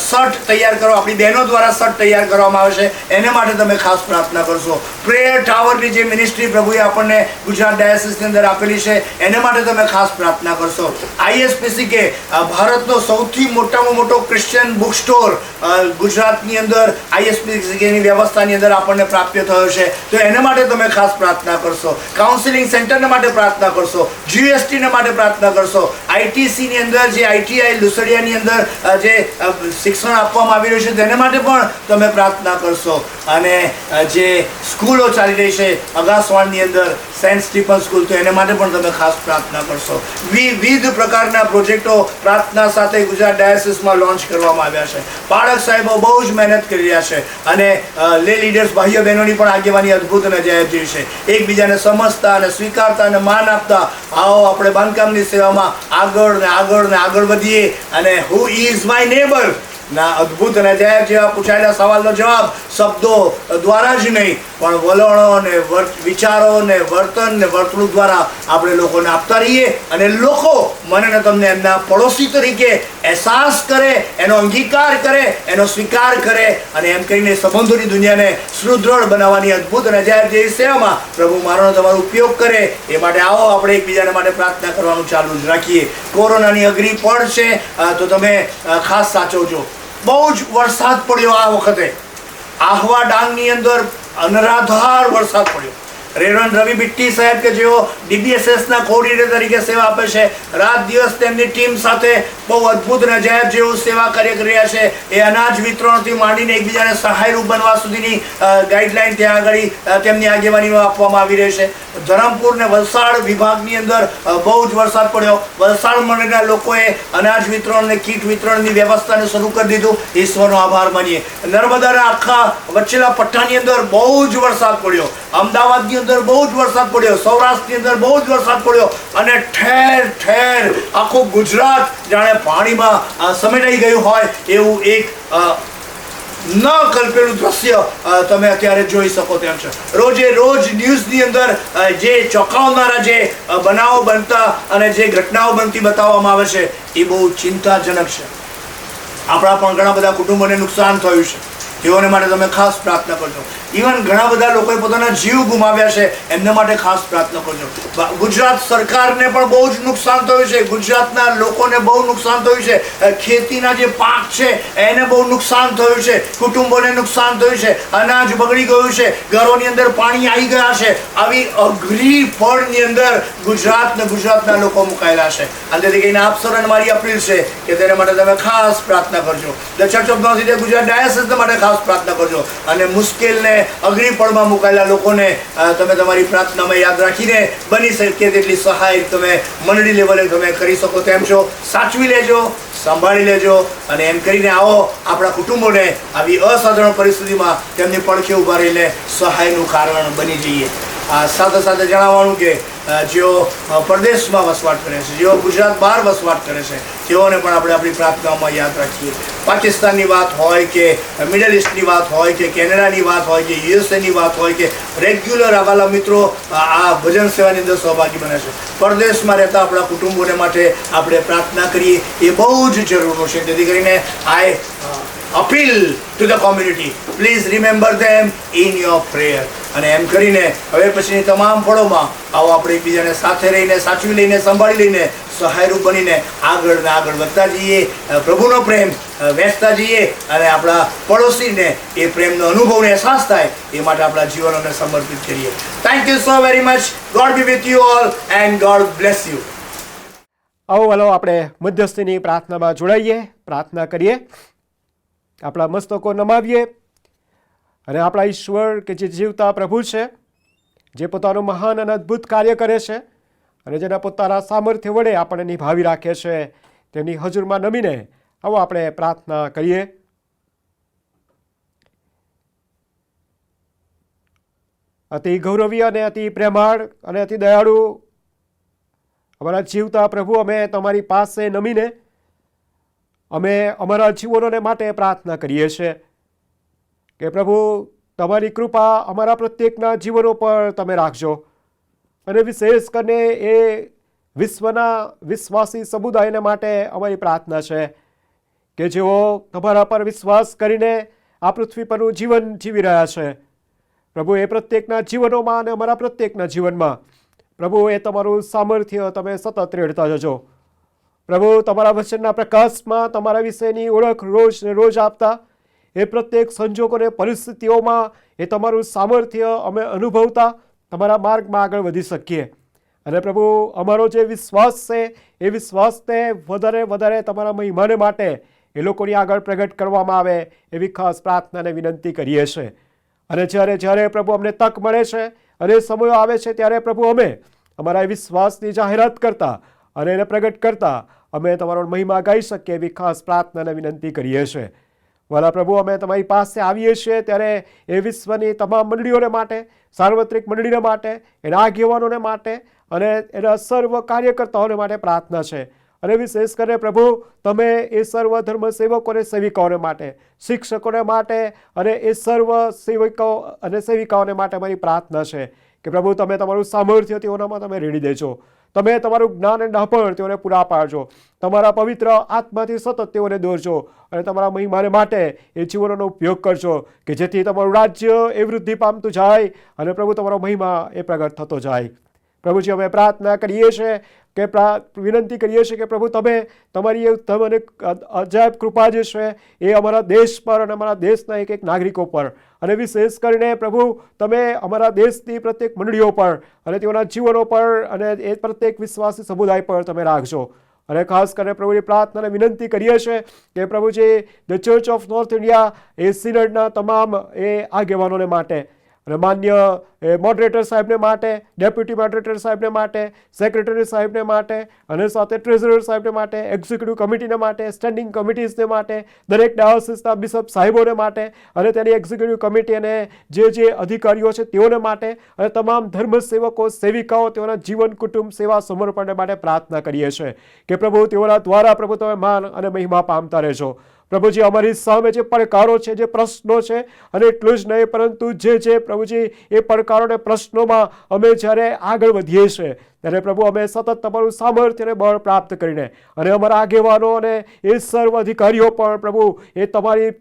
શર્ટ તૈયાર કરો, આપણી બહેનો દ્વારા શર્ટ તૈયાર કરવામાં આવે છે એને માટે તમે ખાસ પ્રાર્થના કરશો. પ્રેયર ટાવરની જે મિનિસ્ટ્રી પ્રભુએ આપણને ગુજરાત ડાયસિસની અંદર આપેલી છે એને માટે તમે ખાસ પ્રાર્થના કરશો. ISPC કે ભારતનો સૌથી મોટામાં મોટો ક્રિશ્ચિયન બુક સ્ટોર ગુજરાતની અંદર ISPCની વ્યવસ્થાની અંદર આપણને પ્રાપ્ય થયો છે, તો એના માટે તમે ખાસ પ્રાર્થના કરશો. કાઉન્સિલિંગ સેન્ટરને માટે પ્રાર્થના કરશો. GSTને માટે પ્રાર્થના કરશો. ITCની અંદર જે ITI લુસડિયાની અંદર જે શિક્ષણ આપવામાં આવી રહ્યું છે તેને માટે પણ તમે પ્રાર્થના કરશો. અને જે સ્કૂલો ચાલી રહી છે અગાસવાણની અંદર સેન્ટ સ્ટીફન સ્કૂલ, તો એને માટે પણ તમે ખાસ પ્રાર્થના કરશો. વિવિધ પ્રકારના પ્રોજેક્ટો પ્રાર્થના સાથે ગુજરાત ડાયસિસમાં લોન્ચ કરવામાં આવ્યા છે. બાળક સાહેબો બહુ જ મહેનત કરી રહ્યા છે અને લે લીડર્સ ભાઈઓ બહેનોની પણ આગેવાની અદ્ભુત અને અજાયબ જેવી છે. એકબીજાને સમજતા અને સ્વીકારતા અને માન આપતા આવો આપણે બાંધકામની સેવામાં આગળ ને આગળ ને આગળ વધીએ અને હુ ઇઝ માય નેબર ના અદ્ભુત અને અજાયબ જેવા પૂછાયેલા સવાલનો જવાબ શબ્દો દ્વારા જ નહીં પણ વલણો ને વિચારો ને વર્તન ને વર્તણૂક દ્વારા આપણે લોકોને આપતા રહીએ અને લોકો મને ને તમને એમના પડોશી તરીકે અહેસાસ કરે, એનો અંગીકાર કરે, એનો સ્વીકાર કરે અને એમ કહીને સંબંધોની દુનિયાને સુદૃઢ બનાવવાની અદ્ભુત અને અજાયબ જેવી સેવામાં પ્રભુ મારો તમારો ઉપયોગ કરે. એ માટે આવો આપણે એકબીજાને માટે પ્રાર્થના કરવાનું ચાલુ જ રાખીએ. કોરોનાની અઘરી પડ છે તો તમે ખાસ સાચવજો. બહુ જ વરસાદ પડ્યો આ વખતે. આહવા ડાંગની અંદર અનરાધાર વરસાદ પડ્યો. રેવન્ડ રવિ બિટ્ટી સાહેબ કે જેઓ DBSSના કોઓર્ડિનેટર તરીકે સેવા આપે છે, રાત દિવસ તેમની ટીમ સાથે બહુ અદ્ભુત અને અજાયબ જેવું સેવા કાર્ય કરી રહ્યા છે. એ અનાજ વિતરણથી માંડીને એકબીજાને સહાયરૂપ બનવા સુધીની ગાઈડલાઈન ત્યાં આગળ તેમની આગેવાનીમાં આપવામાં આવી રહી છે. ધરમપુર ને વલસાડ વિભાગની અંદર બહુ જ વરસાદ પડ્યો. વલસાડ મંડળના લોકોએ અનાજ વિતરણ ને કીટ વિતરણની વ્યવસ્થાને શરૂ કરી દીધું. ઈશ્વરનો આભાર માનીએ. નર્મદાના આખા વચ્ચેલા પટ્ટાની અંદર બહુ જ વરસાદ પડ્યો. અમદાવાદની અંદર બહુ જ વરસાદ પડ્યો. સૌરાષ્ટ્રની અંદર બહુ જ વરસાદ પડ્યો અને ઠેર ઠેર આખું ગુજરાત જાણે પાણીમાં સમેટાઈ ગયું હોય એવું એક ન કલ્પેલું દ્રશ્ય તમે અત્યારે જોઈ શકો તેમ છે. રોજે રોજ ન્યૂઝની અંદર જે ચોંકાવનારા જે બનાવો બનતા અને જે ઘટનાઓ બનતી બતાવવામાં આવે છે એ બહુ ચિંતાજનક છે. આપણા પણ ઘણા બધા કુટુંબોને નુકસાન થયું છે. તેઓને માટે તમે ખાસ પ્રાર્થના કરજો. ઇવન ઘણા બધા લોકોએ પોતાના જીવ ગુમાવ્યા છે, એમના માટે ખાસ પ્રાર્થના કરજો. ગુજરાત સરકારને પણ બહુ જ નુકસાન થયું છે. ગુજરાતના લોકોને બહુ નુકસાન થયું છે. ખેતીના જે પાક છે એને બહુ નુકસાન થયું છે. કુટુંબોને નુકસાન થયું છે. અનાજ બગડી ગયું છે. ઘરોની અંદર પાણી આવી ગયા છે. આવી અઘરી ફળની અંદર ગુજરાત ને ગુજરાતના લોકો મુકાયેલા છે. અને તેથી કહીને આપ સૌને મારી અપીલ છે કે તેના માટે તમે ખાસ પ્રાર્થના કરજો. The church of north India Gujarat diocese માટે ખાસ પ્રાર્થના કરજો અને મુશ્કેલ ને અઘરી પડમાં મુકાયેલા લોકોને તમે તમારી પ્રાર્થનામાં યાદ રાખીને બની શકે તેટલી સહાય તમે મંડળી લેવલે તમે કરી શકો તેમ છો. સાચવી લેજો, સંભાળી લેજો અને એમ કરીને આવો આપણા કુટુંબોને આવી અસાધારણ પરિસ્થિતિમાં તેમની પડખે ઊભા રહીને સહાયનું કારણ બની જઈએ. સાથે સાથે જણાવવાનું કે જેઓ પરદેશમાં વસવાટ કરે છે, જેઓ ગુજરાત બહાર વસવાટ કરે છે, તેઓને પણ આપણે આપણી પ્રાર્થનામાં યાદ રાખીએ. પાકિસ્તાનની વાત હોય કે મિડલ ઇસ્ટની વાત હોય કે કેનેડાની વાત હોય કે USAની વાત હોય કે રેગ્યુલર આવાલા મિત્રો આ ભજન સેવાની અંદર સહભાગી બને છે. પરદેશમાં રહેતા આપણા કુટુંબોને માટે આપણે પ્રાર્થના કરીએ એ બહુ જ જરૂરી છે. તેથી કરીને appeal to the community, please remember them in your prayer. અને એમ કરીને હવે પછીની તમામ ફળોમાં આવો આપણે એકબીજાને સાથે રહીને સાચવી લઈને સંભાળી લઈને સહાયરૂપ બનીને આગળ ને આગળ વધતા જઈએ, પ્રભુનો પ્રેમ વહેંચતા જઈએ અને આપણા પડોશીને એ પ્રેમનો અનુભવને અહેસાસ થાય એ માટે આપણા જીવનોને સમર્પિત કરીએ. Thank you so very much. God be with you all and God bless you. આવો વાલો આપણે મધ્યસ્થીની પ્રાર્થનામાં જોડાઈએ, પ્રાર્થના કરીએ, આપણા મસ્તકો નમાવીએ અને આપણા ઈશ્વર કે જે જીવતા પ્રભુ છે, જે પોતાનું મહાન અને અદ્ભુત કાર્ય કરે છે અને જેના પોતાના સામર્થ્ય વડે આપણને નિભાવી રાખે છે, તેમની હજુરમાં નમીને આવો આપણે પ્રાર્થના કરીએ. અતિ ગૌરવી અને અતિ પ્રેમાળ અને અતિ દયાળુ અમારા જીવતા પ્રભુ, અમે તમારી પાસે નમીને અમે અમારા જીવનોને માટે પ્રાર્થના કરીએ છીએ કે પ્રભુ તમારી કૃપા અમારા પ્રત્યેકના જીવનો પર તમે રાખજો અને વિશેષ કરીને એ વિશ્વના વિશ્વાસી સમુદાયને માટે અમારી પ્રાર્થના છે કે જેઓ તમારા પર વિશ્વાસ કરીને આ પૃથ્વી પરનું જીવન જીવી રહ્યા છે. પ્રભુ એ પ્રત્યેકના જીવનોમાં અને અમારા પ્રત્યેકના જીવનમાં પ્રભુ એ તમારું સામર્થ્ય તમે સતત રેડતા જજો. પ્રભુ તમારા વચનના પ્રકાશમાં તમારા વિશેની ઓળખ રોજ ને રોજ આપતા એ પ્રત્યેક સંજોગોને પરિસ્થિતિઓમાં એ તમારું સામર્થ્ય અમે અનુભવતા તમારા માર્ગમાં આગળ વધી શકીએ. અને પ્રભુ અમારો જે વિશ્વાસ છે એ વિશ્વાસને વધારે તમારા મહિમાને માટે એ લોકોની આગળ પ્રગટ કરવામાં આવે એવી ખાસ પ્રાર્થનાને વિનંતી કરીએ છીએ. અને જ્યારે પ્રભુ અમને તક મળે છે અને સમયો આવે છે ત્યારે પ્રભુ અમે અમારા વિશ્વાસની જાહેરાત કરતા અને એને પ્રગટ કરતા અમે તમારો મહિમા ગાઈ શકીએ એવી ખાસ પ્રાર્થનાને વિનંતી કરીએ છીએ. વાલા પ્રભુ, અમે તમારી પાસે આવીએ છીએ ત્યારે એ વિશ્વની તમામ મંડળીઓને માટે, સાર્વત્રિક મંડળીને માટે, એના આગેવાનોને માટે અને એના સર્વ કાર્યકર્તાઓને માટે પ્રાર્થના છે. અને વિશેષ કરીને પ્રભુ તમે એ સર્વ ધર્મ સેવકોને સેવિકાઓને માટે, શિક્ષકોને માટે અને એ સર્વ સેવિકો અને સેવિકાઓને માટે અમારી પ્રાર્થના છે કે પ્રભુ તમે તમારું સામર્થ્ય તેઓનામાં તમે રેડી દેજો, તમે તમારું જ્ઞાન અને ડહાપણ તેઓને પૂરા પાડજો, તમારા પવિત્ર આત્માથી સતત તેઓને દોરજો અને તમારા મહિમાને માટે એ જીવનોનો ઉપયોગ કરજો કે જેથી તમારું રાજ્ય એ વૃદ્ધિ પામતું જાય અને પ્રભુ તમારો મહિમા એ પ્રગટ થતો જાય. પ્રભુજી, અમે પ્રાર્થના કરીએ છીએ કે વિનંતી કરીએ છીએ કે પ્રભુ તમે તમારી તમને અજાયબ કૃપા જે છે એ અમારા દેશ પર અને અમારા દેશના એક નાગરિકો પર અને વિશેષ કરીને પ્રભુ તમે અમારા દેશની પ્રત્યેક મંડળીઓ પર અને તેઓના જીવનો પર અને એ પ્રત્યેક વિશ્વાસી સમુદાય પર તમે રાખજો. અને ખાસ કરીને પ્રભુની પ્રાર્થનાને વિનંતી કરીએ છીએ કે પ્રભુજી the church of north India એ સિનડના તમામ એ આગેવાનોને માટે અને માન્ય મોડરેટર સાહેબને માટે, ડેપ્યુટી મોડરેટર સાહેબને માટે, સેક્રેટરી સાહેબને માટે અને સાથે ટ્રેઝરર સાહેબને માટે, એક્ઝિક્યુટિવ કમિટીને માટે, સ્ટેન્ડિંગ કમિટીઝને માટે, દરેક ડાયોસિસના બિશપ સાહેબોને માટે અને તેની એક્ઝિક્યુટિવ કમિટી અને જે અધિકારીઓ છે તેઓને માટે અને તમામ ધર્મ સેવકો સેવિકાઓ તેઓના જીવન, કુટુંબ, સેવા, સમર્પણને માટે પ્રાર્થના કરીએ છીએ કે પ્રભુ તેઓના દ્વારા પ્રભુ તમે માન અને મહિમા પામતા રહેજો. પ્રભુજી, અમારી સામે જે પડકારો છે, જે પ્રશ્નો છે અને એટલું જ નહીં પરંતુ જે પ્રભુજી એ પડકારોને પ્રશ્નોમાં અમે જ્યારે આગળ વધીએ છીએ ત્યારે પ્રભુ અમે સતત તમારું સામર્થ્ય અને બળ પ્રાપ્ત કરીને અને અમારા આગેવાનો અને એ સર્વ અધિકારીઓ પણ પ્રભુ એ તમારી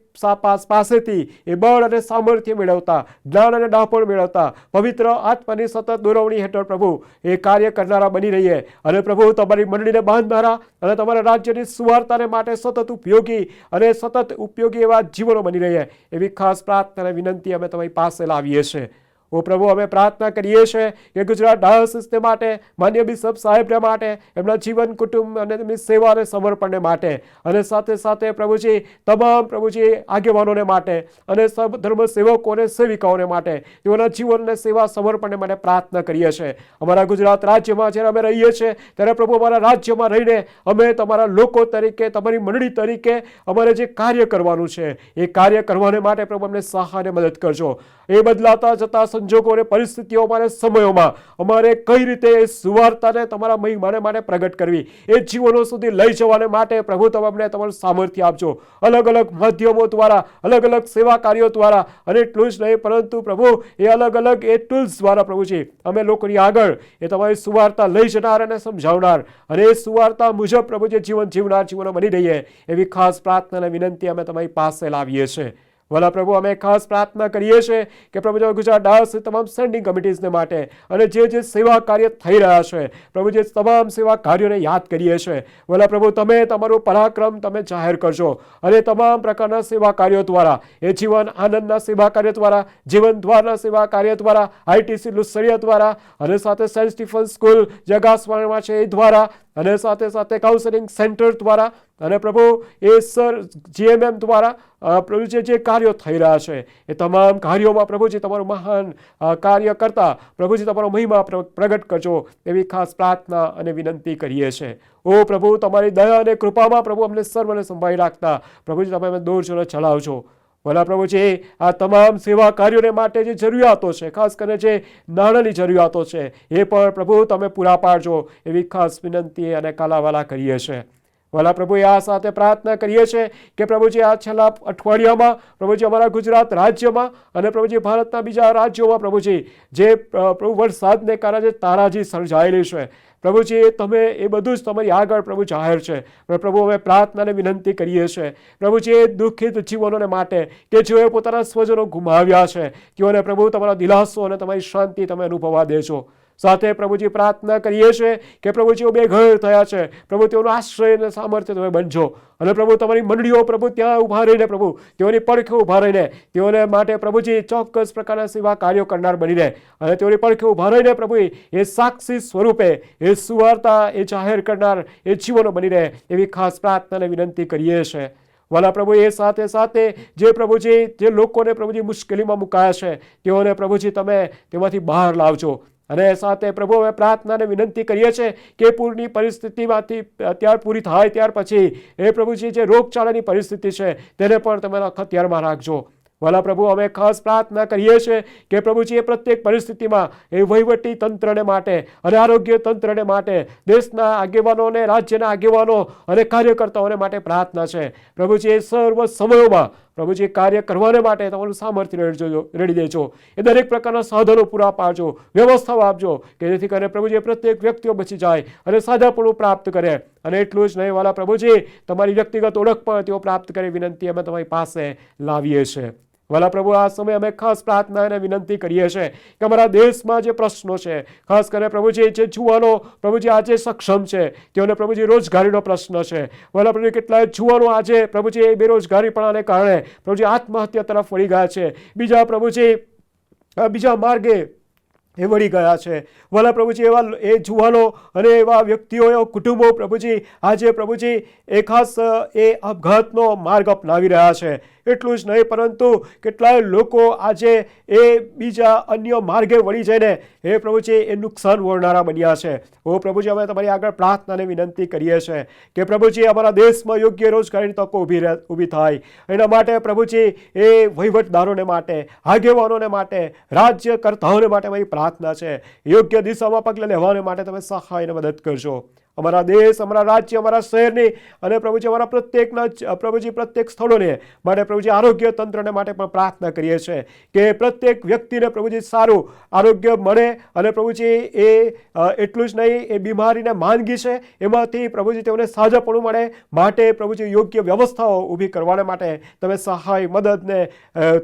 પાસેથી એ બળ અને સામર્થ્ય મેળવતા, જ્ઞાન અને ડહાપણ મેળવતા, પવિત્ર આત્માની સતત દોરવણી હેઠળ પ્રભુ એ કાર્ય કરનારા બની રહીએ અને પ્રભુ તમારી મંડળીને બાંધનારા અને તમારા રાજ્યની સુવાર્તાને માટે સતત ઉપયોગી એવા જીવનો બની રહીએ એવી ખાસ પ્રાર્થના અને વિનંતી અમે તમારી પાસે લાવીએ છીએ. ઓ પ્રભુ, અમે પ્રાર્થના કરીએ છીએ કે ગુજરાત ડાયોસિસને માટે, માન્ય બિશપ સાહેબને માટે, એમના જીવન, કુટુંબ અને તેમની સેવા અને સમર્પણને માટે અને સાથે પ્રભુજી તમામ પ્રભુજી આગેવાનોને માટે અને સબ ધર્મ સેવકો અને સેવિકાઓને માટે તેઓના જીવન અને સેવા સમર્પણને માટે પ્રાર્થના કરીએ છીએ. અમારા ગુજરાત રાજ્યમાં જ્યારે અમે રહીએ છીએ ત્યારે પ્રભુ અમારા રાજ્યમાં રહીને અમે તમારા લોકો તરીકે, તમારી મંડળી તરીકે અમારે જે કાર્ય કરવાનું છે એ કાર્ય કરવાને માટે પ્રભુ અમને સહાય અને મદદ કરજો. એ બદલાતા જતા સંજોગો અને પરિસ્થિતિઓમાં અને સમયોમાં અમારે કઈ રીતે એ સુવાર્તાને તમારા મહિમાને માટે પ્રગટ કરવી, એ જીવનો સુધી લઈ જવાને માટે પ્રભુ તમે અમને તમારું સામર્થ્ય આપજો. અલગ અલગ માધ્યમો દ્વારા, અલગ અલગ સેવા કાર્યો દ્વારા અને એટલું જ નહીં પરંતુ પ્રભુ એ અલગ અલગ એ ટૂલ્સ દ્વારા પ્રભુજી અમે લોકોની આગળ એ તમારી સુવાર્તા લઈ જનાર અને સમજાવનાર અને એ સુવાર્તા મુજબ પ્રભુજી જીવન જીવનાર જીવનો બની રહીએ એવી ખાસ પ્રાર્થના અને વિનંતી અમે તમારી પાસે લાવીએ છીએ. વલા પ્રભુ અમે ખાસ પ્રાર્થના કરીએ છીએ કે પ્રભુ ગુજરાત ડાયસ તમામ સ્ટેન્ડિંગ કમિટીઝને માટે અને જે સેવા કાર્ય થઈ રહ્યા છે પ્રભુ જે તમામ સેવા કાર્યોને યાદ કરીએ છીએ વલા પ્રભુ તમે તમારું પરાક્રમ તમે જાહેર કરજો અને તમામ પ્રકારના સેવા કાર્યો દ્વારા એ જીવન આનંદના સેવા કાર્ય દ્વારા જીવન દ્વારના સેવા કાર્ય દ્વારા ITC લુસડિયા દ્વારા અને સાથે સેન્ટ સ્ટીફન સ્કૂલ જે અગાસવાણીમાં છે એ દ્વારા અને સાથે સાથે કાઉન્સેલિંગ સેન્ટર દ્વારા અને પ્રભુ એ સર GMM દ્વારા પ્રભુ જે કાર્યો થઈ રહ્યા છે એ તમામ કાર્યોમાં પ્રભુજી તમારું મહાન કાર્ય કરતા પ્રભુજી તમારો મહિમા પ્રગટ કરજો એવી ખાસ પ્રાર્થના અને વિનંતી કરીએ છીએ. ઓ પ્રભુ તમારી દયા અને કૃપામાં પ્રભુ અમને સર્વને સંભાળી રાખતા પ્રભુજી તમે અમને દોરજો ચલાવજો. ભલા પ્રભુજી આ તમામ સેવા કાર્યોને માટે જે જરૂરિયાતો છે ખાસ કરીને જે નાણાંની જરૂરિયાતો છે એ પણ પ્રભુ તમે પૂરા પાડજો એવી ખાસ વિનંતી અને કાલાવાલા કરીએ છીએ. ભલા પ્રભુ આ સાથે પ્રાર્થના કરીએ છીએ કે પ્રભુજી આ છેલ્લા અઠવાડિયામાં પ્રભુજી અમારા ગુજરાત રાજ્યમાં અને પ્રભુજી ભારતના બીજા રાજ્યોમાં પ્રભુજી જે પ્રભુ વરસાદને કારણે જે તારાજી સર્જાયેલી છે પ્રભુજી તમે એ બધું જ તમારી આગળ પ્રભુ જાહેર છે. પ્રભુ અમે પ્રાર્થનાને વિનંતી કરીએ છીએ પ્રભુજી એ દુઃખિત જીવનોને માટે કે જેઓએ પોતાના સ્વજનો ગુમાવ્યા છે તેઓને પ્રભુ તમારો દિલાસો અને તમારી શાંતિ તમે અનુભવવા દેજો. સાથે પ્રભુજી પ્રાર્થના કરીએ છીએ કે પ્રભુજીઓ બેઘર થયા છે પ્રભુ તેઓનો આશ્રય અને સામર્થ્ય તમે બનજો અને પ્રભુ તમારી મંડળીઓ પ્રભુ ત્યાં ઊભા રહીને પ્રભુ તેઓની પડખે ઊભા રહીને તેઓને માટે પ્રભુજી ચોક્કસ પ્રકારના સેવા કાર્યો કરનાર બનીને અને તેઓની પડખે ઊભા રહીને પ્રભુ એ સાક્ષી સ્વરૂપે એ સુવાર્તા એ જાહેર કરનાર એ જીવનો બની રહે એવી ખાસ પ્રાર્થનાને વિનંતી કરીએ છીએ. વાલા પ્રભુ એ સાથે સાથે જે પ્રભુજી જે લોકોને પ્રભુજી મુશ્કેલીમાં મુકાયા છે તેઓને પ્રભુજી તમે તેમાંથી બહાર લાવજો અને સાથે પ્રભુ અમે પ્રાર્થનાને વિનંતી કરીએ છીએ કે પૂરની પરિસ્થિતિમાંથી ત્યાર પૂરી થાય ત્યાર પછી એ પ્રભુજી જે રોગચાળાની પરિસ્થિતિ છે તેને પણ તમે ખતિયારમાં રાખજો. વાલા પ્રભુ અમે ખાસ પ્રાર્થના કરીએ છીએ કે પ્રભુજી એ પ્રત્યેક પરિસ્થિતિમાં એ વહીવટી તંત્રને માટે અને આરોગ્ય તંત્રને માટે દેશના આગેવાનો અને રાજ્યના આગેવાનો અને કાર્યકર્તાઓને માટે પ્રાર્થના છે. પ્રભુજી એ સર્વ સમયોમાં પ્રભુજી કાર્ય કરવાને માટે તમારું સામર્થ્ય રેડી દેજો. એ દરેક પ્રકારના સાધનો પૂરા પાડજો વ્યવસ્થાઓ આપજો કે જેથી કરીને પ્રભુજી પ્રત્યેક વ્યક્તિઓ બચી જાય અને સાજાપણું પ્રાપ્ત કરે અને એટલું જ નહીં વાલા પ્રભુજી તમારી વ્યક્તિગત ઓળખ પણ તેઓ પ્રાપ્ત કરે વિનંતી અમે તમારી પાસે લાવીએ છીએ. વાલા પ્રભુ આ સમયે અમે ખાસ પ્રાર્થના અને વિનંતી કરીએ છીએ કે અમારા દેશમાં જે પ્રશ્નો છે ખાસ કરીને પ્રભુજી જે જુવાનો પ્રભુજી આજે સક્ષમ છે તેઓને પ્રભુજી રોજગારીનો પ્રશ્ન છે. વાલા પ્રભુ કેટલાય જુવાનો આજે પ્રભુજી એ બેરોજગારીપણાને કારણે પ્રભુજી આત્મહત્યા તરફ વળી ગયા છે. બીજા પ્રભુજી બીજા માર્ગે એ વળી ગયા છે. વાલા પ્રભુજી એવા એ જુવાનો અને એવા વ્યક્તિઓ એવા કુટુંબો પ્રભુજી આજે પ્રભુજી એ ખાસ એ આપઘાતનો માર્ગ અપનાવી રહ્યા છે. એટલું જ નહીં પરંતુ કેટલાય લોકો આજે એ બીજા અન્ય માર્ગે વળી જઈને એ પ્રભુજી એ નુકસાન વળનારા બન્યા છે. ઓ પ્રભુજી અમે તમારી આગળ પ્રાર્થનાને વિનંતી કરીએ છીએ કે પ્રભુજી અમારા દેશમાં યોગ્ય રોજગારીની તકો ઊભી થાય એના માટે પ્રભુજી એ વહીવટદારોને માટે આગેવાનોને માટે રાજ્યકર્તાઓને માટે અમારી પ્રાર્થના છે. યોગ્ય દિશામાં પગલાં લેવાને માટે તમે સહાય અને મદદ કરજો. અમારા દેશ અમારા રાજ્ય અમારા શહેરની અને પ્રભુજી અમારા પ્રત્યેકના પ્રભુજી પ્રત્યેક સ્થળોને માટે પ્રભુજી આરોગ્ય તંત્રને માટે પણ પ્રાર્થના કરીએ છીએ કે પ્રત્યેક વ્યક્તિને પ્રભુજી સારું આરોગ્ય મળે અને પ્રભુજી એ એટલું જ નહીં એ બીમારીને માંદગી છે એમાંથી પ્રભુજી તેઓને સાજાપણું મળે માટે પ્રભુજી યોગ્ય વ્યવસ્થાઓ ઊભી કરવાને માટે તમે સહાય મદદને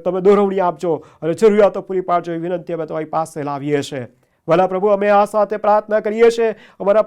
તમે દોરવણી આપજો અને જરૂરિયાતો પૂરી પાડજો એ વિનંતી અમે તમારી પાસે લાવીએ છીએ. વાલા પ્રભુ અમે આ સાથે પ્રાર્થના કરીએ છીએ અમારા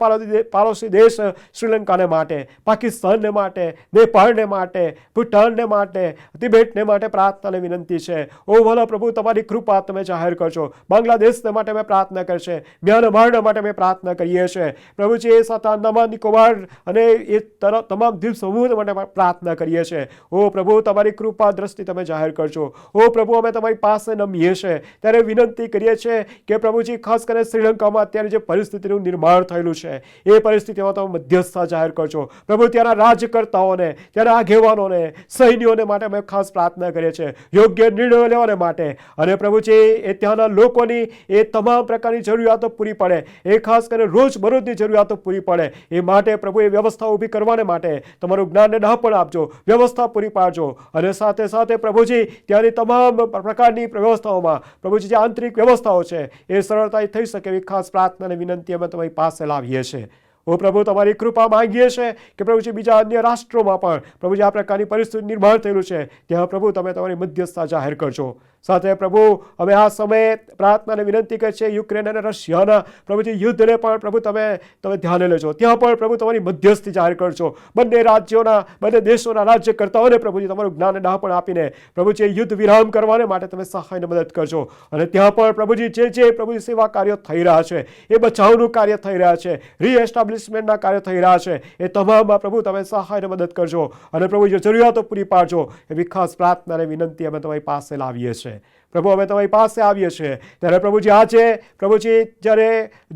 પાડોશી દેશ શ્રીલંકાને માટે પાકિસ્તાનને માટે નેપાળને માટે ભૂટાનને માટે તિબેટને માટે પ્રાર્થનાને વિનંતી છે. ઓ વાલા પ્રભુ તમારી કૃપા તમે જાહેર કરજો. બાંગ્લાદેશને માટે અમે પ્રાર્થના કરશે મ્યાનમારના માટે અમે પ્રાર્થના કરીએ છીએ. પ્રભુજી એ સાથે અંદામાન નિકોબાર અને એ તમામ દ્વીપ સમૂહ માટે પ્રાર્થના કરીએ છીએ. ઓ પ્રભુ તમારી કૃપા દ્રષ્ટિ તમે જાહેર કરજો. ઓ પ્રભુ અમે તમારી પાસે નમીએ છીએ ત્યારે વિનંતી કરીએ છીએ કે પ્રભુજી ખાસ કરીને શ્રીલંકામાં અત્યારે જે પરિસ્થિતિનું નિર્માણ થયેલું છે એ પરિસ્થિતિમાં તમે મધ્યસ્થતા જાહેર કરજો. પ્રભુ ત્યાંના રાજકર્તાઓને ત્યાંના આગેવાનોને સૈન્યોને માટે અમે ખાસ પ્રાર્થના કરીએ છીએ યોગ્ય નિર્ણયો લેવાને માટે અને પ્રભુજી એ ત્યાંના લોકોની એ તમામ પ્રકારની જરૂરિયાતો પૂરી પડે એ ખાસ કરીને રોજબરોજની જરૂરિયાતો પૂરી પડે એ માટે પ્રભુ એ વ્યવસ્થા ઊભી કરવાને માટે તમારું જ્ઞાનને ડહાપણ આપજો વ્યવસ્થા પૂરી પાડજો અને સાથે સાથે પ્રભુજી ત્યાંની તમામ પ્રકારની વ્યવસ્થાઓમાં પ્રભુજી જે આંતરિક વ્યવસ્થાઓ છે એ સરળતાથી થઈ શકે એવી ખાસ પ્રાર્થના અને વિનંતી અમે તમારી પાસે લાવીએ છીએ. ઓ પ્રભુ, તમારી કૃપા માંગીએ છીએ કે પ્રભુજી બીજા અન્ય રાષ્ટ્રોમાં પણ પ્રભુજી આ પ્રકારની પરિસ્થિતિ નિર્માણ થયેલું છે, ત્યાં પ્રભુ તમે તમારી મધ્યસ્થતા જાહેર કરજો. સાથે પ્રભુ અમે આ સમયે પ્રાર્થનાને વિનંતી કરીએ છીએ યુક્રેન અને રશિયાના પ્રભુજી યુદ્ધને પણ પ્રભુ તમે ધ્યાને લેજો. ત્યાં પણ પ્રભુ તમારી મધ્યસ્થી જાહેર કરજો. બંને રાજ્યોના, બંને દેશોના રાજ્યકર્તાઓને પ્રભુજી તમારું જ્ઞાન અને ડહાપણ આપીને પ્રભુજી યુદ્ધ વિરામ કરવાને માટે તમે સહાયને મદદ કરજો. અને ત્યાં પણ પ્રભુજી જે પ્રભુજી સેવા કાર્યો થઈ રહ્યા છે, એ બચાવનું કાર્ય થઈ રહ્યા છે, રીએસ્ટાબ્લિશમેન્ટના કાર્ય થઈ રહ્યા છે, એ તમામમાં પ્રભુ તમે સહાયને મદદ કરજો. અને પ્રભુજી જરૂરિયાતો પૂરી પાડજો. એવી ખાસ પ્રાર્થનાને વિનંતી અમે તમારી પાસે લાવીએ છીએ. પ્રભુ, અમે તમારી પાસે આવીએ છીએ ત્યારે પ્રભુજી આજે પ્રભુજી જ્યારે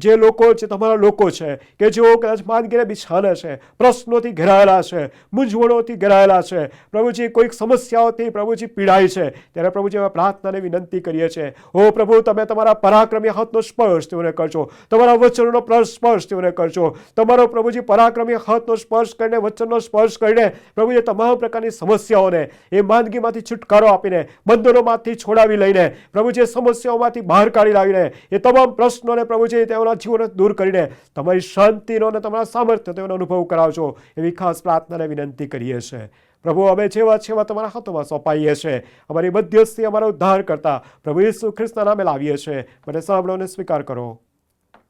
જે લોકો છે, તમારા લોકો છે કે જેઓ કદાચ માંદગીને બિછાને છે, પ્રશ્નોથી ઘેરાયેલા છે, મૂંઝવણોથી ઘેરાયેલા છે, પ્રભુજી કોઈક સમસ્યાઓથી પ્રભુજી પીડાય છે, ત્યારે પ્રભુજી અમે પ્રાર્થનાને વિનંતી કરીએ છીએ. ઓ પ્રભુ, તમે તમારા પરાક્રમી હાથનો સ્પર્શ તેઓને કરજો, તમારા વચનનો સ્પર્શ તેઓને કરજો. તમારો પ્રભુજી પરાક્રમી હાથનો સ્પર્શ કરીને, વચનનો સ્પર્શ કરીને પ્રભુજી તમામ પ્રકારની સમસ્યાઓને એ માંદગીમાંથી છુટકારો આપીને, બંધનોમાંથી છોડાવી લઈને પ્રભુજી સમસ્યાઓમાંથી બહાર કાઢી લાવીને એ તમામ પ્રશ્નોને પ્રભુજી તેઓના જીવનને દૂર કરીને તમારી શાંતિનો અને તમારા સામર્થ્ય તેઓનો અનુભવ કરાવજો. એવી ખાસ પ્રાર્થનાને વિનંતી કરીએ છીએ. પ્રભુ, અમે જેવા તમારા હાથોમાં સોંપાઈએ છીએ. અમારી મધ્યસ્થી અમારો ઉદ્ધાર કરતા પ્રભુ ઈસુ ખ્રિસ્તના નામે લાવીએ છીએ. મને સાંભળો અને સ્વીકાર કરો.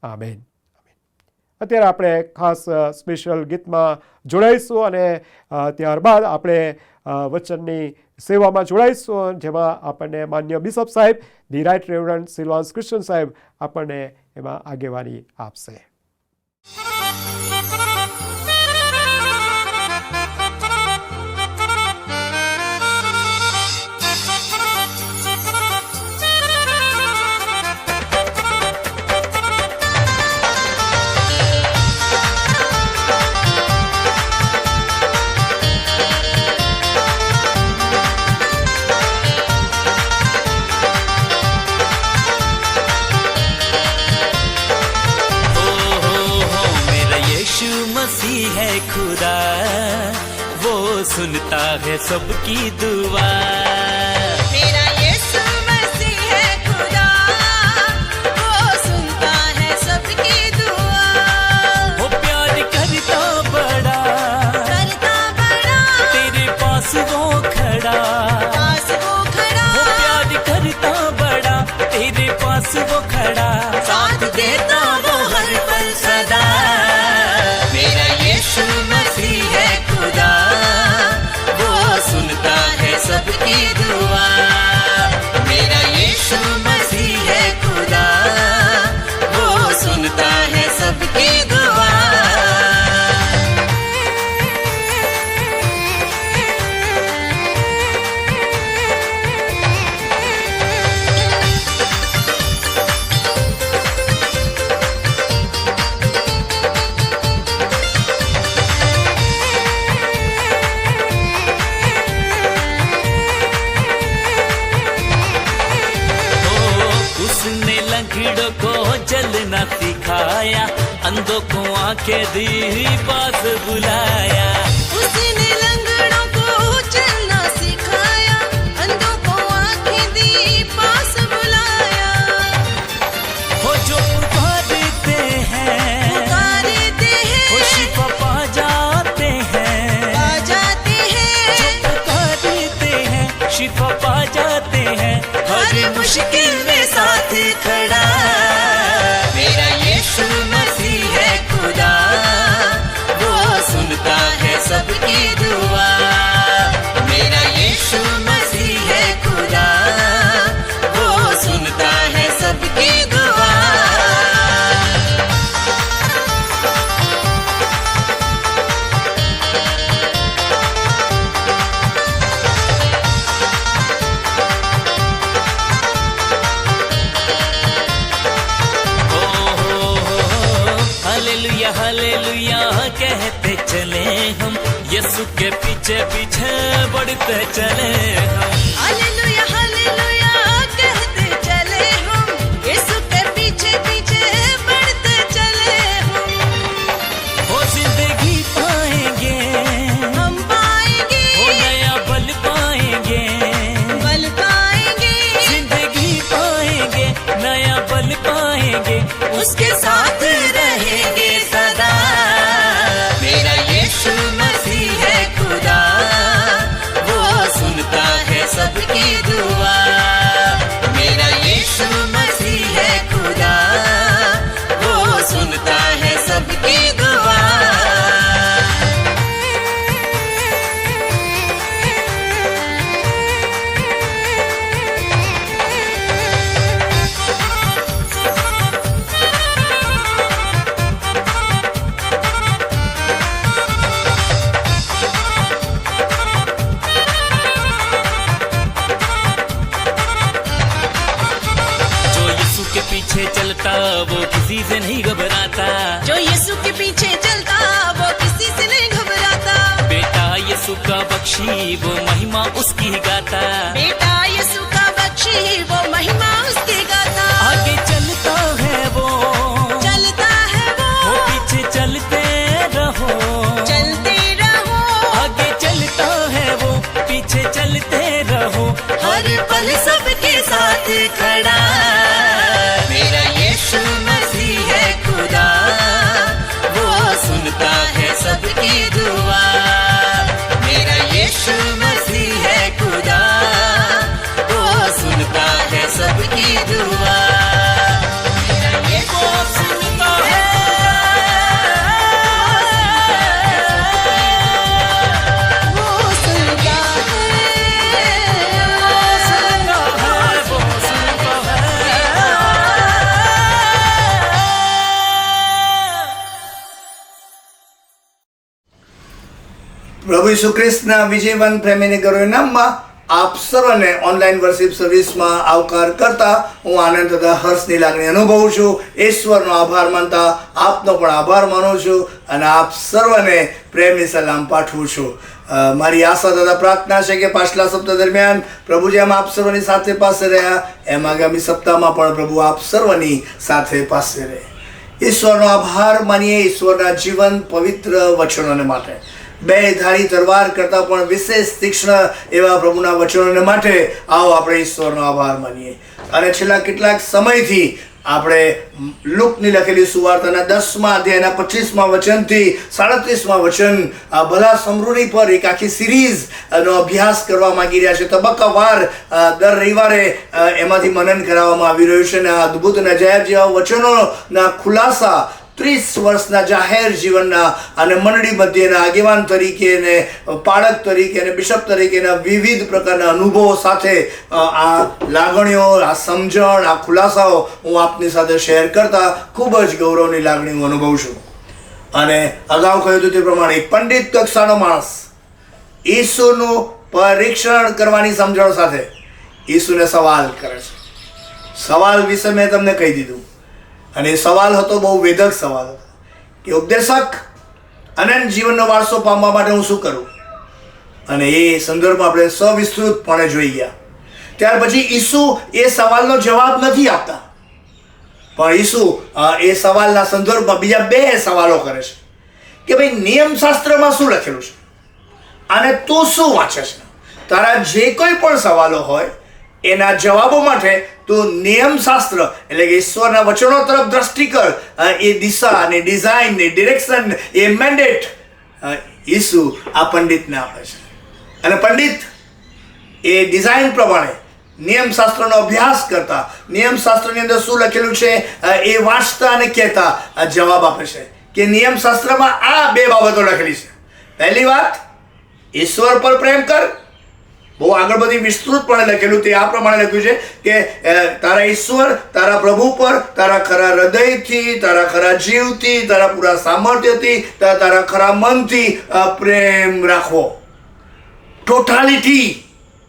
આમેન. અત્યારે આપણે ખાસ સ્પેશિયલ ગીતમાં જોડાઈશું અને ત્યારબાદ આપણે વચનની સેવામાં જોડાઈશું, જેમાં આપણને માન્ય બિશપ સાહેબ, ધી રાઇટ રેવરન્ડ સિલ્વાન્સ ક્રિશ્ચન સાહેબ આપણને એમાં આગેવાની આપશે. सुनता है सबकी दुआ. मेरा यीशु मसीह है खुदा, वो सुनता है सबकी दुआ. वो प्यार करता बड़ा, तेरे पास वो खड़ा. वो प्यार करता बड़ा, तेरे पास वो खड़ा. साथ देता वो हर पल सदा. मेरा यीशु मसीह है खुदा, सुनता है सबकी दुआ. मेरा यीशु मसीह है खुदा, वो सुनता है सबकी दुआ. लंगड़ों को चलना सिखाया, अंधों को आंखें दी, पास बुलाया. उसने लंगड़ों को चलना सिखाया, अंधों को आंखें दी, पास बुलाया. हो जो पुकारते हैं, वो शिफा पा जाते हैं. जो पुकारते हैं, शिफा पा जाते हैं. हर मुश्किल में साथ खड़ा. मेरा यीशु मसीह है खुदा, वो सुनता है सबकी दुआ. मेरा यीशु मसीह है खुदा, वो सुनता है सबकी दुआ. हालेलुया कहते चले हम, यीशु के पीछे पीछे बढ़ते चले हम. हालेलुया हालेलुया कहते चले हम, यीशु के पीछे पीछे बढ़ते चले हम. हो जिंदगी पाएंगे, हम पाएंगे, हो नया बल पाएंगे. जिंदगी पाएंगे, नया बल पाएंगे. उसके साथ रहेंगे सदा. चलता वो किसी से नहीं घबराता, जो यीशु के पीछे चलता वो किसी से नहीं घबराता। बेटा यीशु का बख्शी वो महिमा उसकी गाता, बेटा यीशु का बख्शी वो महिमा उसकी गाता। आगे चलता है वो चलता है वो पीछे चलते रहो, चलते रहो। आगे चलता है वो पीछे चलते रहो, हर पल सबके साथ खड़ा मेरा यीशु मसीह है खुदा, वो सुनता है सबकी दुआ। मेरा यीशु मसीह है खुदा, वो सुनता है सबकी दुआ। मेरा यीशु सुनता है, वो सुनता પ્રભુ ઈસુ ખ્રિસ્તના વિજયવંત પ્રેમીને ગૌરવ નામમાં આપ સર્વને ઓનલાઈન વર્શિપ સર્વિસમાં આવકાર કરતા હું આનંદ તથા હર્ષની લાગણી અનુભવું છું. ઈશ્વરનો આભાર માનતા આપનો પણ આભાર માનું છું અને આપ સર્વને પ્રેમી સલામ પાઠવું છું. મારી આશા તથા પ્રાર્થના છે કે પાછલા સપ્તાહ દરમિયાન પ્રભુ જેમ આપ સર્વની સાથે પાસે રહ્યા એમ આગામી સપ્તાહમાં પણ પ્રભુ આપ સર્વની સાથે પાસે રહે. ઈશ્વરનો આભાર માનીએ ઈશ્વરના જીવન પવિત્ર વચનોને માટે. બે ધારી તલવાર કરતાં પણ વિશેષ તીક્ષ્ણ એવા પ્રભુના વચનોને માટે આવો આપણે ઈશ્વરનો આભાર માનીએ. અને છેલ્લા કેટલાક સમયથી આપણે લુકની લખેલી સુવાર્તાના 10મા અધ્યાયના 25મા વચનથી 37મા વચન આ ભલા સમૃદ્ધિ પર એક આખી સિરીઝનો અભ્યાસ કરવા માંગી રહ્યા છે. તબક્કાવાર દર રવિવારે એમાંથી મનન કરાવવામાં આવી રહ્યું છે અને આ અદ્ભુત અને અજાયબ જેવા વચનોના ખુલાસા 30 વર્ષના જાહેર જીવનના અને મંડળી મધ્યના આગેવાન તરીકે અને પાળક તરીકે અને બિશપ તરીકેના વિવિધ પ્રકારના અનુભવો સાથે આ લાગણીઓ, આ સમજણ, આ ખુલાસાઓ હું આપની સાથે શેર કરતા ખૂબ જ ગૌરવની લાગણી હું અનુભવું છું. અને અગાઉ કહ્યું હતું તે પ્રમાણે એક પંડિત કક્ષાનો માણસ ઈસુનું પરીક્ષણ કરવાની સમજણ સાથે ઈસુને સવાલ કરે છે. સવાલ વિશે મેં તમને કહી દીધું અને એ સવાલ હતો બહુ વેધક સવાલ હતો કે ઉપદેશક અનંત જીવનનો વારસો પામવા માટે હું શું કરું? અને એ સંદર્ભમાં આપણે સવિસ્તૃતપણે જોઈ ગયા. ત્યાર પછી ઈસુ એ સવાલનો જવાબ નથી આપતા, પણ ઈસુ એ સવાલના સંદર્ભમાં બીજા બે સવાલો કરે છે કે ભાઈ નિયમશાસ્ત્રમાં શું લખેલું છે અને તું શું વાંચે છે? તારા જે કોઈ પણ સવાલો હોય એના જવાબો માટે તું નિયમશાસ્ત્ર એટલે કે ઈશ્વરના વચનો તરફ દ્રષ્ટિ કર. એ દિશા અને ડિઝાઇન ને ડિરેક્શન એ મેન્ડેટ ઈસુ આ પંડિતને આપે છે. અને પંડિત એ ડિઝાઇન પ્રમાણે નિયમશાસ્ત્રનો અભ્યાસ કરતા, નિયમશાસ્ત્રની અંદર શું લખેલું છે એ વાંચતા અને કહેતા જવાબ આપે છે કે નિયમશાસ્ત્રમાં આ બે બાબતો લખેલી છે. પહેલી વાત, ઈશ્વર પર પ્રેમ કર. બહુ આગળ બધી વિસ્તૃતપણે લખેલું તે આ પ્રમાણે લખ્યું છે કે તારા ઈશ્વર, તારા પ્રભુ પર તારા ખરા હૃદયથી, તારા ખરા જીવથી, તારા પૂરા સામર્થ્યથી, તારા ખરા મનથી પ્રેમ રાખવો. ટોટાલિટી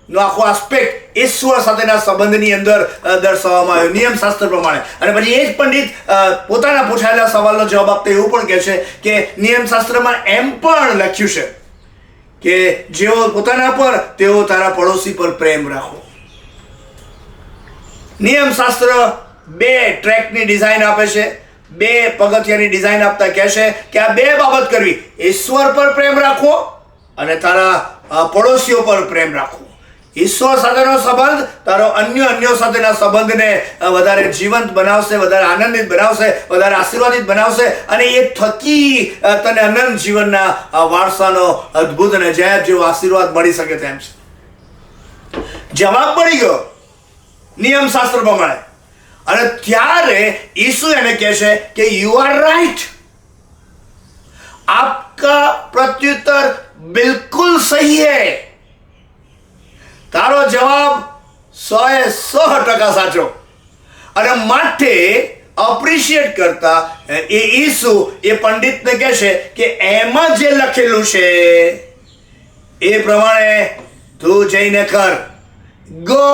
નો આખો આસ્પેક્ટ ઈશ્વર સાથેના સંબંધની અંદર દર્શાવવામાં આવ્યો નિયમશાસ્ત્ર પ્રમાણે. અને પછી એ જ પંડિત પોતાના પૂછાયેલા સવાલનો જવાબ આપતા એવું પણ કહે છે કે નિયમશાસ્ત્રમાં એમ પણ લખ્યું છે કે જેઓ પોતાના પર તેઓ તારા પડોશી પર પ્રેમ રાખો. નિયમશાસ્ત્ર બે ટ્રેકની ડિઝાઇન આપે છે, બે પગથિયાની ડિઝાઇન આપતા કહે છે કે આ બે બાબત કરવી, ઈશ્વર પર પ્રેમ રાખવો અને તારા પડોશીઓ પર પ્રેમ રાખવો. ઈશ્વર સાથેનો સંબંધ તારો અન્યો સાથેના સંબંધને વધારે જીવંત બનાવશે, વધારે આનંદિત બનાવશે, વધારે આશીર્વાદિત બનાવશે અને એ થકી તને અનંત જીવનના વારસાનો અદ્ભુત અને અજાયબ જેવો આશીર્વાદ મળી શકે તેમ છે. જવાબ મળી ગયો નિયમશાસ્ત્ર પ્રમાણે. અને ત્યારે ઈસુ એને કહે છે કે યુ આર રાઈટ, આપકા પ્રત્યુત્તર બિલકુલ સહી હૈ. તારો જવાબ 100% સાચો. અને માટે અપ્રિશિએટ કરતા એ ઈસુ એ પંડિતને કહે છે કે એમાં જે લખેલું છે એ પ્રમાણે તું જઈને કર. Go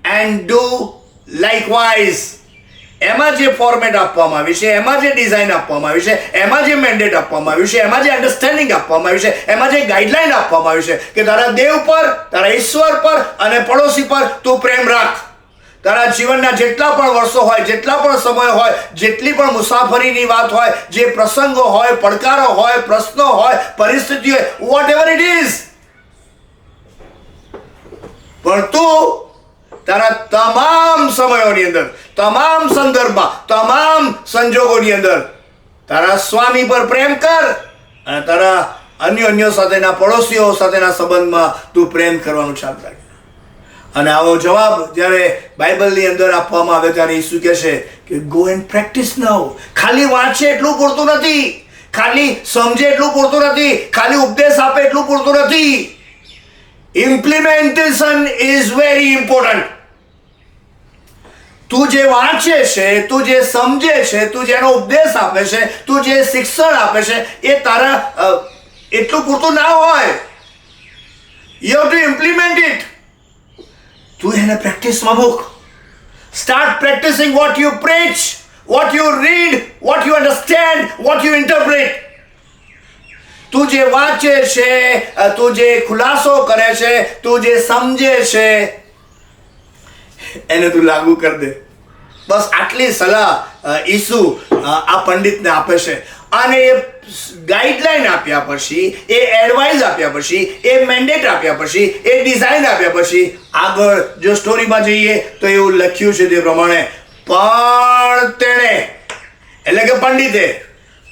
and do likewise. એમાં જે ફોર્મેટ આપવામાં આવ્યું છે, એમાં જે ડિઝાઇન આપવામાં આવી છે, એમાં જે મેન્ડેટ આપવામાં આવ્યું છે, એમાં જે અન્ડરસ્ટેન્ડિંગ આપવામાં આવ્યું છે, એમાં જે ગાઈડલાઈન આપવામાં આવી છે કે તારા દેવ પર, તારા ઈશ્વર પર અને પડોશી પર તું પ્રેમ રાખ. તારા જીવનના જેટલા પણ વર્ષો હોય, જેટલા પણ સમય હોય, જેટલી પણ મુસાફરીની વાત હોય, જે પ્રસંગો હોય, પડકારો હોય, પ્રશ્નો હોય, પરિસ્થિતિ હોય, વોટ એવર ઇટ ઇઝ, પણ તું તારા તમામ સમયોની અંદર, તમામ સંદર્ભમાં, તમામ સંજોગોની અંદર તારા સ્વામી પર પ્રેમ કર અને તારા અન્યો સાથેના પડોશીઓ સાથેના સંબંધમાં તું પ્રેમ કરવાનું ચાલુ રાખ. અને આવો જવાબ જ્યારે બાઇબલની અંદર આપવામાં આવે ત્યારે ઈસુ કહે છે કે ગો એન્ડ પ્રેક્ટિસ નાઉ. ખાલી વાંચે એટલું પૂરતું નથી, ખાલી સમજે એટલું પૂરતું નથી, ખાલી ઉપદેશ આપે એટલું પૂરતું નથી. Implementation is very important. તું જે વાંચે છે, તું જે સમજે છે, તું જેનો ઉપદેશ આપે છે, તું જે શિક્ષણ આપે છે, એ તારા એટલું પૂરતું ના હોય. You have to implement it. તું એને પ્રેક્ટિસમાં મૂક. Start practising what you preach, what you read, what you understand, what you interpret. તું જે વાંચે છે, તું જે ખુલાસો કરે છે, તું જે સમજે છે, એને તું લાગુ કર દે. બસ આટલી સલાહ ઈસુ આ પંડિતને આપે છે. અને એ ગાઈડલાઈન આપ્યા પછી, એ એડવાઇસ આપ્યા પછી, એ મેન્ડેટ આપ્યા પછી, એ ડિઝાઇન આપ્યા પછી આગળ જો સ્ટોરીમાં જઈએ તો એવું લખ્યું છે તે પ્રમાણે, પણ તેણે એટલે કે પંડિતે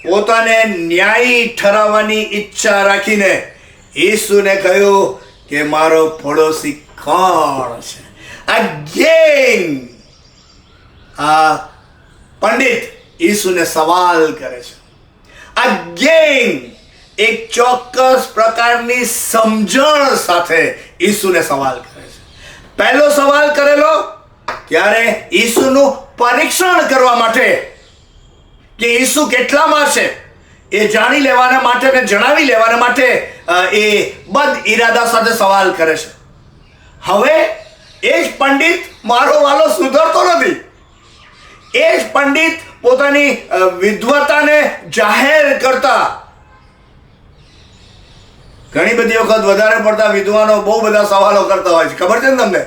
પોતાને ન્યાયી ઠરાવવાની ઈચ્છા રાખીને ઈસુને કહ્યું કે મારો પડોશી કોણ છે. અગેન આ પંડિત ઈસુને સવાલ કરે છે. અગેન એક ચોક્કસ પ્રકારની સમજણ સાથે ઈસુને સવાલ કરે છે. પહેલો સવાલ કરેલો ત્યારે ઈસુનું પરીક્ષણ કરવા માટે કે ઈસુ કેટલામાં છે એ જાણી લેવાના માટે અને જણાવી લેવાના માટે એ બદ ઈરાદા સાથે સવાલ કરે છે. હવે એ જ પંડિત મારો વાલો સુધરતો નથી. એ જ પંડિત પોતાની વિદ્વતાને જાહેર કરતા, ઘણી બધી વખત વધારે પડતા વિદ્વાનો બહુ બધા સવાલો કરતા હોય છે, ખબર છે ને તમને?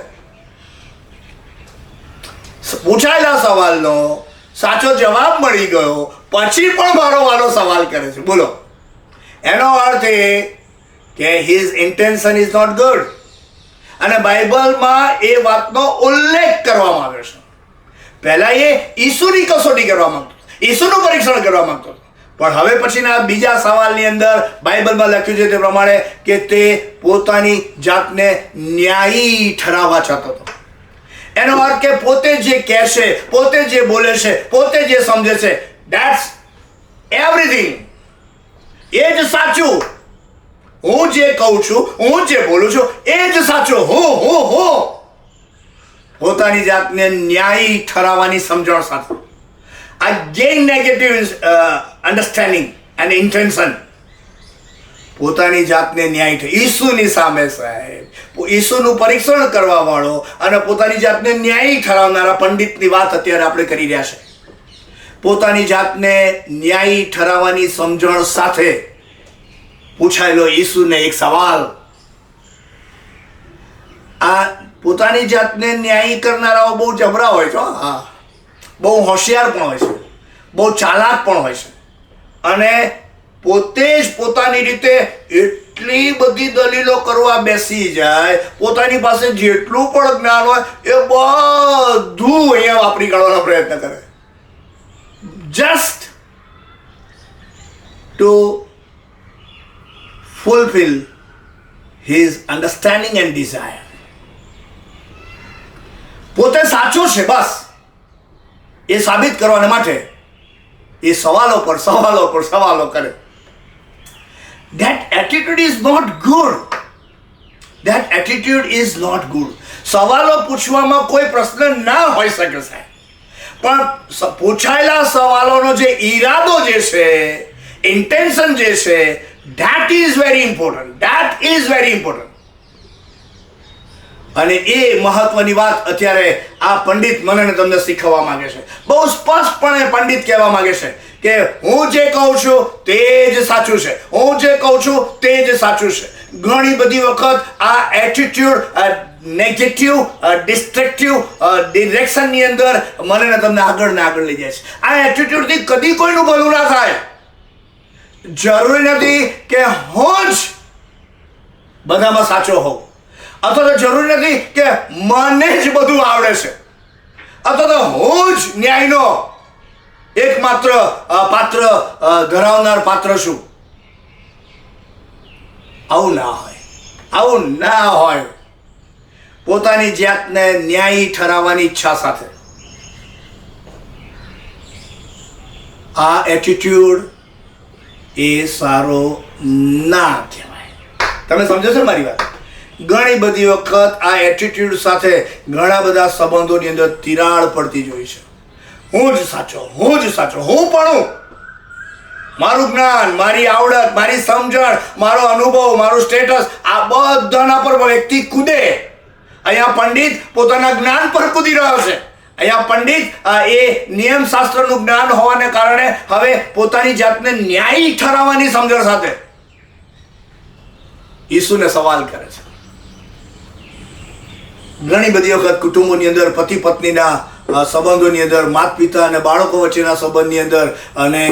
પૂછાયેલા સવાલનો સાચો જવાબ મળી ગયો પછી પણ મારો વાલો સવાલ કરે છે. બોલો, એનો અર્થ એ કે his intention is not good. અને બાઇબલમાં એ વાતનો ઉલ્લેખ કરવામાં આવ્યો છે. પહેલા એ ઈસુની કસોટી કરવા માંગતો, ઈસુનું પરીક્ષણ કરવા માંગતો, પણ હવે પછીના બીજા સવાલની અંદર બાઇબલમાં લખ્યું છે તે પ્રમાણે કે તે પોતાની જાતને ન્યાયી ઠરાવવા ચાહતો હતો. એનો અર્થ કે પોતે જે કહે છે, પોતે જે બોલે છે, પોતે જે સમજે છે, ધેટ્સ એવરીથિંગ. એ જ સાચું. હું જે કહું છું, હું જે બોલું છું, એ જ સાચું. હું પોતાની જાતને ન્યાયી ઠરાવવાની સમજણ સાથે. Again negative understanding and intention. પોતાની જાતને ન્યાયી, ઈસુની સામે સાહેબ, ઈસુનું પરીક્ષણ કરવા વાળો અને પોતાની જાતને ન્યાયી ઠરાવનારા પંડિતની વાત અત્યારે આપણે કરી રહ્યા છે. પોતાની જાતને ન્યાયી ઠરાવવાની સમજણ સાથે પૂછાયેલો ઈસુને એક સવાલ. આ પોતાની જાતને ન્યાયી કરનારાઓ બહુ જબરા હોય છે. હા, બહુ હોશિયાર પણ હોય છે, બહુ ચાલાક પણ હોય છે, અને પોતે જ પોતાની રીતે એટલી બધી દલીલો કરવા બેસી જાય, પોતાની પાસે જેટલું પણ જ્ઞાન હોય એ બધું અહીંયા વાપરી કાઢવાનો પ્રયત્ન કરે, just to fulfill his understanding and desire. પોતે સાચો છે બસ એ સાબિત કરવાને માટે એ સવાલો પર સવાલો કરે. That attitude is not good. That attitude is not good. સવાલો પૂછવામાં કોઈ પ્રશ્ન ના હોઈ શકે સાહેબ, પણ પૂછાયેલા સવાલોનો જે ઈરાદો જે છે, ઇન્ટેન્શન જે છે, that is very important. That is very important. અને એ મહત્વની વાત અત્યારે આ પંડિત મને ને તમને શીખવવા માંગે છે. બહુ સ્પષ્ટપણે પંડિત કહેવા માંગે છે કે હું જે કહું છું તે જ સાચું છે, હું જે કહું છું તે જ સાચું છે. ઘણી બધી વખત આ એટીટ્યુડ નેગેટિવ ડિસ્ટ્રક્ટિવ ડિરેક્શનની અંદર મને ને તમને આગળ ને આગળ લઈ જાય છે. આ એટીટ્યુડથી કદી કોઈનું ભલું ના થાય. જરૂરી નથી કે હું જ બધામાં સાચો હોઉં, અથવા તો જરૂરી નથી કે મને જ બધું આવડે છે, અથવા તો હું જ ન્યાયનો એકમાત્ર પાત્ર ધરાવનાર પાત્ર છું. આવું ના હોય, આવું ના હોય. પોતાની જાતને ન્યાયી ઠરાવવાની ઈચ્છા સાથે આ એટીટ્યુડ એ સારો ના કહેવાય. તમે સમજો છો મારી વાત? ઘણી બધી વખત આ એટીટ્યુડ સાથે ઘણા બધા સંબંધોની અંદર તિરાડ પડતી જોઈ છે. હું જ સાચો, હું જ સાચો, હું પણ મારું જ્ઞાન, મારી આવડત, મારી સમજણ, મારો અનુભવ, મારું સ્ટેટસ, આ બધાના પર વ્યક્તિ કૂદે. અહીંયા પંડિત પોતાના જ્ઞાન પર કૂદી રહ્યો છે. અહીંયા પંડિત એ નિયમશાસ્ત્રનું જ્ઞાન હોવાને કારણે હવે પોતાની જાતને ન્યાયી ઠરાવવાની સમજણ સાથે ઈસુને સવાલ કરે છે. ઘણી બધી વખત કુટુંબોની અંદર પતિ પત્નીના સંબંધોની અંદર, માતા પિતા અને બાળકો વચ્ચેના સંબંધની અંદર, અને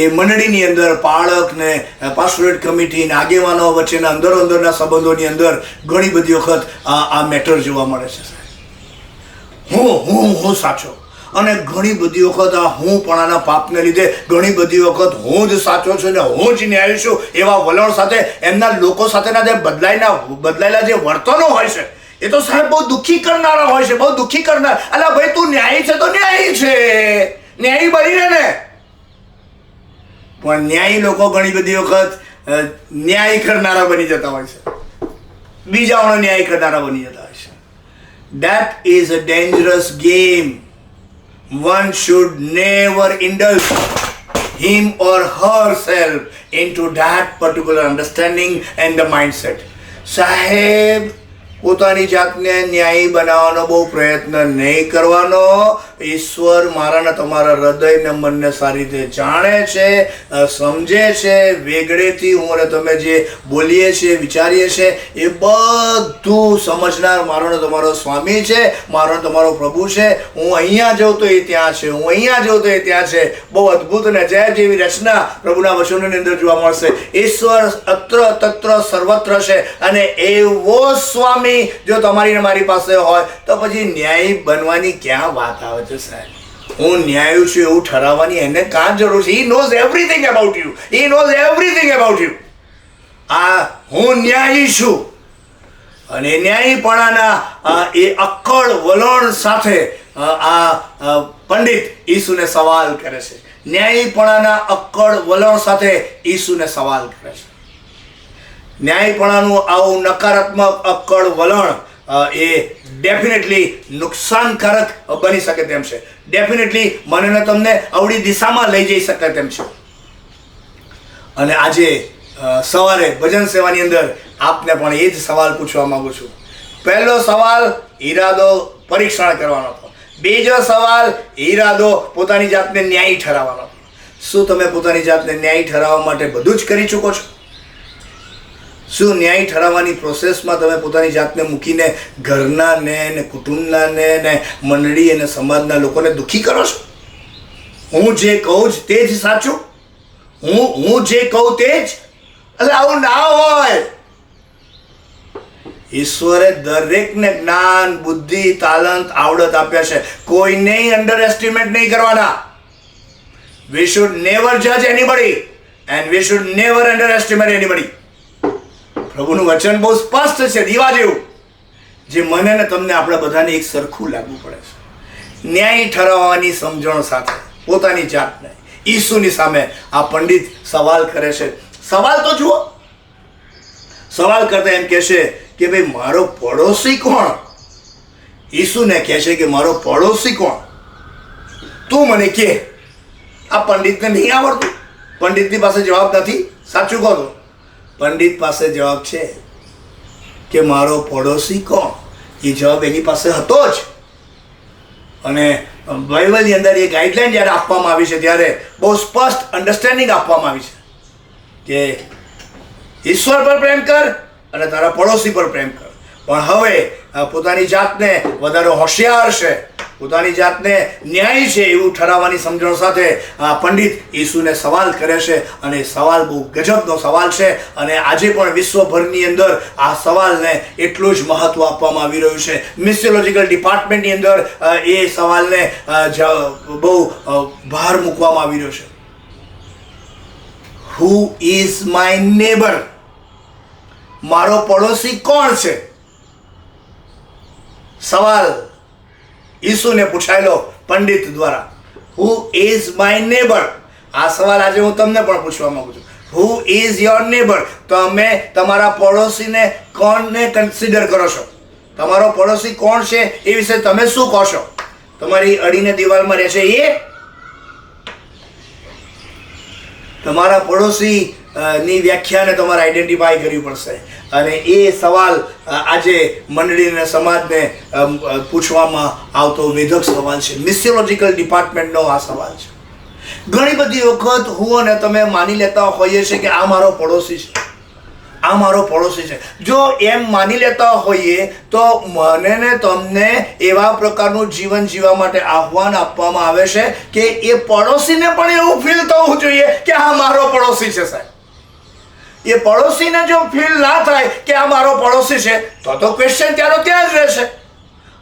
એ મંડળીની અંદર પાળક ને પાસ્ટોરેટ કમિટી ને આગેવાનો વચ્ચેના અંદરના સંબંધોની અંદર ઘણી બધી વખત આ મેટર જોવા મળે છે. હું સાચો. અને ઘણી બધી વખત આ હું પણાના પાપને લીધે ઘણી બધી વખત હું જ સાચો છું ને હું જ ન્યાયી છું એવા વલણ સાથે એમના લોકો સાથેના જે બદલાયેલા જે વર્તનો હોય છે એ તો સાહેબ બહુ દુઃખી કરનારા હોય છે, બહુ દુઃખી કરનાર. અલા ભાઈ, તું ન્યાયી છે તો ન્યાયી છે, ન્યાયી બની રહે ને. પણ ન્યાયી લોકો ઘણી બધી વખત ન્યાય કરનારા બની જતા હોય છે, બીજાઓનો ન્યાય કરનારા બની જતા હોય છે. That is a dangerous game. One should never indulge him or herself into that particular understanding and the mindset. સાહેબ, પોતાની જાતને ન્યાયી બનાવવાનો બહુ પ્રયત્ન નહીં કરવાનો. ઈશ્વર મારાના તમારા હૃદયને મનને સારી રીતે જાણે છે, સમજે છે. વેગળેથી હું અને તમે જે બોલીએ છીએ, વિચારીએ છીએ, એ બધું સમજનાર મારો ને તમારો સ્વામી છે, મારો ને તમારો પ્રભુ છે. હું અહીંયા જાઉં તો એ ત્યાં છે, હું અહીંયા જાઉં તો એ ત્યાં છે. બહુ અદ્ભુત અને અજાયબ જેવી રચના પ્રભુના વચનોની અંદર જોવા મળશે. ઈશ્વર અત્ર તત્ર સર્વત્ર છે, અને એવો સ્વામી જો તમારી ને મારી પાસે હોય તો પછી ન્યાયી બનવાની ક્યાં વાત આવે છે સાહેબ? હું ન્યાયી છું એવું ઠરાવવાની એને કાં જરૂર છે? He knows everything about you. He knows everything about you. હું ન્યાયી છું, અને ન્યાયીપણાના એ અક્કડ વલણ સાથે આ પંડિત ઈસુને સવાલ કરે છે. ન્યાયીપણાના અક્કડ વલણ સાથે ઈસુને સવાલ કરે છે. ન્યાયપણાનું આવું નકારાત્મક અક્કડ વલણ એ ડેફિનેટલી નુકસાનકારક બની શકે તેમ છે. ડેફિનેટલી મને ને તમને અવળી દિશામાં લઈ જઈ શકે તેમ છે. અને આજે સવારે ભજન સેવાની અંદર આપને પણ એ જ સવાલ પૂછવા માંગુ છું. પહેલો સવાલ ઈરાદો પરીક્ષણ કરવાનો હતો. બીજો સવાલ ઈરાદો પોતાની જાતને ન્યાયી ઠરાવવાનો હતો. શું તમે પોતાની જાતને ન્યાયી ઠરાવવા માટે બધું જ કરી ચૂકો છો? શું ન્યાય ઠરાવવાની પ્રોસેસમાં તમે પોતાની જાતને મૂકીને ઘરના ને કુટુંબના ને મંડળી અને સમાજના લોકોને દુઃખી કરો છો? હું જે કહું જ તે જ સાચું, હું જે કહું તે જ. એટલે આવું ના હોય. ઈશ્વરે દરેકને જ્ઞાન, બુદ્ધિ, તાલંત, આવડત આપ્યા છે. કોઈને અંડર એસ્ટિમેટ નહીં કરવાના. We should never judge anybody and we should never underestimate anybody. પ્રભુનું વચન બહુ સ્પષ્ટ છે, દીવા જેવું, જે મને ને તમને આપણે બધાને એક સરખું લાગવું પડે છે. ન્યાય ઠરાવવાની સમજણ સાથે પોતાની જાતને ઈસુની સામે આ પંડિત સવાલ કરે છે. સવાલ તો જુઓ. સવાલ કરતા એમ કહેશે કે ભાઈ મારો પડોશી કોણ? ઈસુને કહેશે કે મારો પડોશી કોણ? તું મને કે. આ પંડિતને નહીં આવડતું. પંડિતની પાસે જવાબ નથી. સાચું કહો તો પંડિત પાસે જવાબ છે કે મારો પડોશી કોણ? એ જવાબ એની પાસે હતો જ. અને બાઇબલની અંદર એ ગાઈડલાઈન જ્યારે આપવામાં આવી છે ત્યારે બહુ સ્પષ્ટ અન્ડરસ્ટેન્ડિંગ આપવામાં આવી છે કે ઈશ્વર પર પ્રેમ કર અને તારા પડોશી પર પ્રેમ કર. પણ હવે પોતાની જાતને વધારે હોશિયાર છે, પોતાની જાતને ન્યાયી છે એવું ઠરાવવાની સમજણ સાથે પંડિત ઈસુને સવાલ કરે છે. અને સવાલ બહુ ગજબનો સવાલ છે. અને આજે પણ વિશ્વભરની અંદર આ સવાલને એટલું જ મહત્વ આપવામાં આવી રહ્યું છે. મિસિયોલોજીકલ ડિપાર્ટમેન્ટની અંદર એ સવાલને બહુ ભાર મૂકવામાં આવી રહ્યો છે. હુ ઇઝ માય નેબર? મારો પડોશી કોણ છે? સવાલ ઈસુને પૂછાયેલો પંડિત દ્વારા. હુ ઇઝ માય નેબર? આ સવાલ આજે હું તમને પણ પૂછવા માંગુ છું. Who is your neighbour? તમે તમારા પડોશીને કોણને કન્સિડર કરો છો? તમારો પડોશી કોણ છે એ વિશે તમે શું કહો છો? તમારી અડીને દિવાલમાં રહે છે એ? તમારા પડોશી ની વ્યાખ્યાને તમારે આઈડેન્ટિફાઈ કરવી પડશે. અને એ સવાલ આજે મંડળીને સમાજને પૂછવામાં આવતો વેધક સવાલ છે. મિસિયોલોજીકલ ડિપાર્ટમેન્ટનો આ સવાલ છે. ઘણી બધી વખત હું અને તમે માની લેતા હોઈએ છીએ કે આ મારો પડોશી છે, આ મારો પડોશી છે. જો એમ માની લેતા હોઈએ તો મને ને તમને એવા પ્રકારનું જીવન જીવવા માટે આહ્વાન આપવામાં આવે છે કે એ પડોશીને પણ એવું ફીલ થવું જોઈએ કે આ મારો પડોશી છે. સાહેબ, એ પડોશીને જો ફીલ ના થાય કે આ મારો પડોશી છે તો ક્વેશ્ચન ત્યાં જ રહેશે.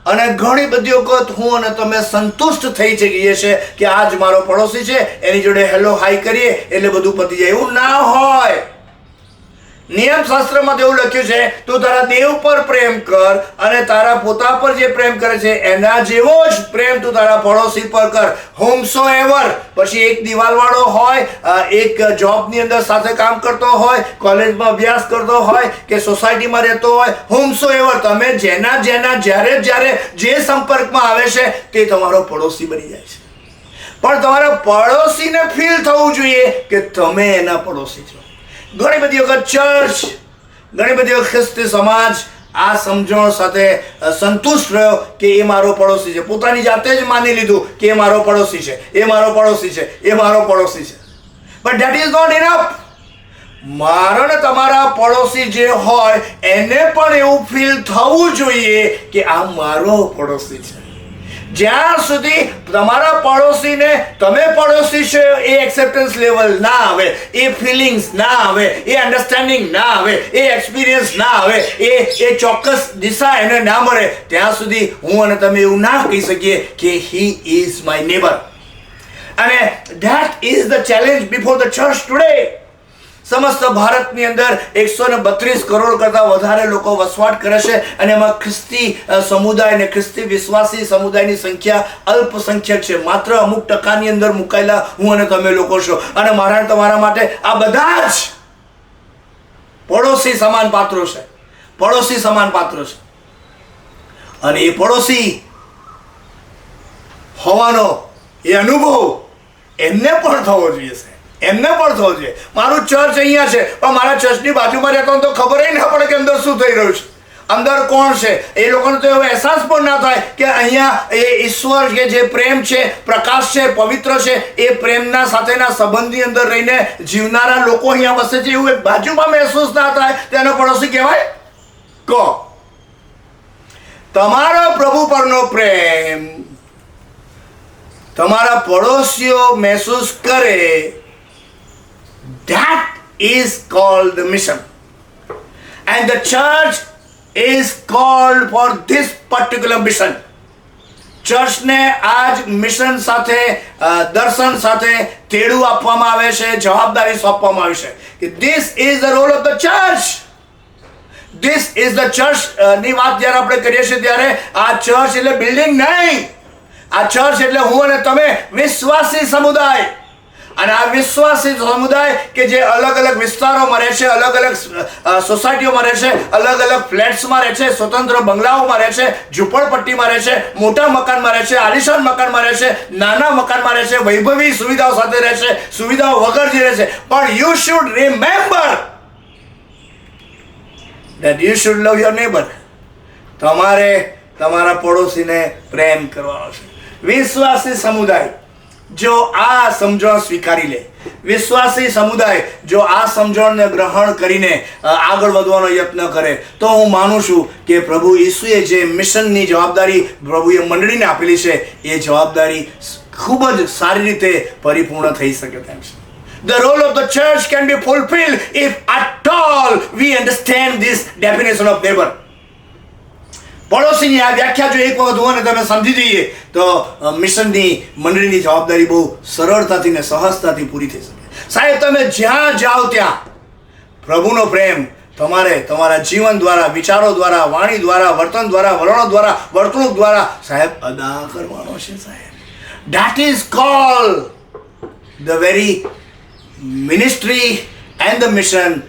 અને ઘણી બધી વખત હું અને તમે સંતુષ્ટ થઈ જઈએ છીએ કે આ જ મારો પડોશી છે, એની જોડે હેલો હાઈ કરીએ એટલે બધું પતી જાય. એવું ના હોય. નિયમશાસ્ત્રમાં તો એવું લખ્યું છે, તું તારા દેવ પર પ્રેમ કર અને તારા પોતા પર જે પ્રેમ કરે છે એના જેવો જ પ્રેમ તું તારા પડોશી પર કર. whomsoever, પછી એક દિવાલવાળો હોય, એક જોબની અંદર સાથે કામ કરતો હોય, કોલેજમાં અભ્યાસ કરતો હોય કે સોસાયટીમાં રહેતો હોય, whomsoever, તમે જેના જ્યારે જે સંપર્કમાં આવે છે તે તમારો પડોશી બની જાય છે. પણ તમારા પડોશીને ફીલ થવું જોઈએ કે તમે એના પડોશી છો. ઘણી બધી વખત ચર્ચ, ઘણી બધી વખત ખ્રિસ્તી સમાજ આ સમજણ સાથે સંતુષ્ટ રહ્યો કે એ મારો પડોશી છે. પોતાની જાતે જ માની લીધું કે એ મારો પડોશી છે, એ મારો પડોશી છે, એ મારો પડોશી છે. But that is not enough. મારો ને તમારા પડોશી જે હોય એને પણ એવું ફીલ થવું જોઈએ કે આ મારો પડોશી છે. જ્યાં સુધી તમારા પડોશીને તમે પડોશી છે એ એક્સેપ્ટન્સ લેવલ ના આવે, એ ફિલિંગ્સ ના આવે, એ અન્ડરસ્ટેન્ડિંગ ના આવે, એ એક્સપિરિયન્સ ના આવે, એ ચોક્કસ દિશા એને ના મળે, ત્યાં સુધી હું અને તમે એવું ના કહી શકીએ કે હી ઇઝ માય નેબર. અને that is the challenge before the church today. સમસ્ત ભારતની અંદર 132 કરોડ કરતાં વધારે લોકો વસવાટ કરે છે અને એમાં ખ્રિસ્તી સમુદાય અને ખ્રિસ્તી વિશ્વાસી સમુદાયની સંખ્યા અલ્પસંખ્યક છે. માત્ર અમુક ટકાની અંદર મુકાયેલા હું અને તમે લોકો છો. અને મારા તમારા માટે આ બધા જ પડોશી સમાન પાત્રો છે, પડોશી સમાન પાત્રો છે. અને એ પડોશી હોવાનો એ અનુભવ એમને પણ થવો જોઈએ છે, એમને પણ થવો જોઈએ. મારું ચર્ચ અહીંયા છે પણ મારા ચર્ચની બાજુમાં રહેતો તો ખબર ના પડે કે અંદર શું થઈ રહ્યું છે, અંદર કોણ છે. એ લોકોને તો એવો અહેસાસ પણ ના થાય કે અહીંયા એ ઈશ્વર કે જે પ્રેમ છે, પ્રકાશ છે, પવિત્ર છે, એ પ્રેમના સાથેના સંબંધની અંદર રહીને જીવનારા લોકો અહીંયા વસે છે એવું બાજુમાં મહેસૂસ ના થાય. તેનો પડોશી કહેવાય. કહો, તમારો પ્રભુ પરનો પ્રેમ તમારા પડોશીઓ મહેસૂસ કરે, that is called the mission. And the church is called for this particular mission. ચર્ચને આજ મિશન સાથે, દર્શન સાથે તેડું આપવામાં આવે છે, જવાબદારી સોંપવામાં આવી છે કે this is the role of the church. This is the church ની વાત જ્યારે આપણે કરીએ છીએ ત્યારે આ ચર્ચ એટલે બિલ્ડિંગ નહીં. આ ચર્ચ એટલે હું અને તમે વિશ્વાસી સમુદાય. અને આ વિશ્વાસી સમુદાય કે જે અલગ અલગ વિસ્તારોમાં રહે છે, અલગ અલગ સોસાયટીઓમાં રહે છે, અલગ અલગ ફ્લેટ્સમાં રહે છે, સ્વતંત્ર બંગલાઓમાં રહે છે, ઝૂંપડપટ્ટીમાં રહે છે, મોટા મકાનમાં રહે છે, આલિશાન મકાનમાં રહે છે, નાના મકાનમાં રહે છે, વૈભવી સુવિધાઓ સાથે રહે છે, સુવિધાઓ વગર જે રહે છે. પણ you should remember that you should love your neighbor. તમારે તમારા પડોશીને પ્રેમ કરવાનો છે. વિશ્વાસી સમુદાય જો આ સમજણ સ્વીકારી લે, વિશ્વાસી સમુદાય જો આ સમજણને ગ્રહણ કરીને આગળ વધવાનો યત્ન કરે, તો હું માનું છું કે પ્રભુ ઈસુએ જે મિશનની જવાબદારી પ્રભુએ મંડળીને આપેલી છે એ જવાબદારી ખૂબ જ સારી રીતે પરિપૂર્ણ થઈ શકે તેમ છે. The role of the church can be fulfilled if at all we understand this definition of neighbor. પડોશીની આ વ્યાખ્યા જો એક વખત હું તમે સમજી જઈએ તો મિશનની મંડળીની જવાબદારી બહુ સરળતાથી ને સહજતાથી પૂરી થઈ શકે. સાહેબ, તમે જ્યાં જાઓ ત્યાં પ્રભુનો પ્રેમ તમારે તમારા જીવન દ્વારા, વિચારો દ્વારા, વાણી દ્વારા, વર્તન દ્વારા, વલણો દ્વારા, વર્તણૂક દ્વારા સાહેબ અદા કરવાનો છે સાહેબ. That is called the very ministry and the mission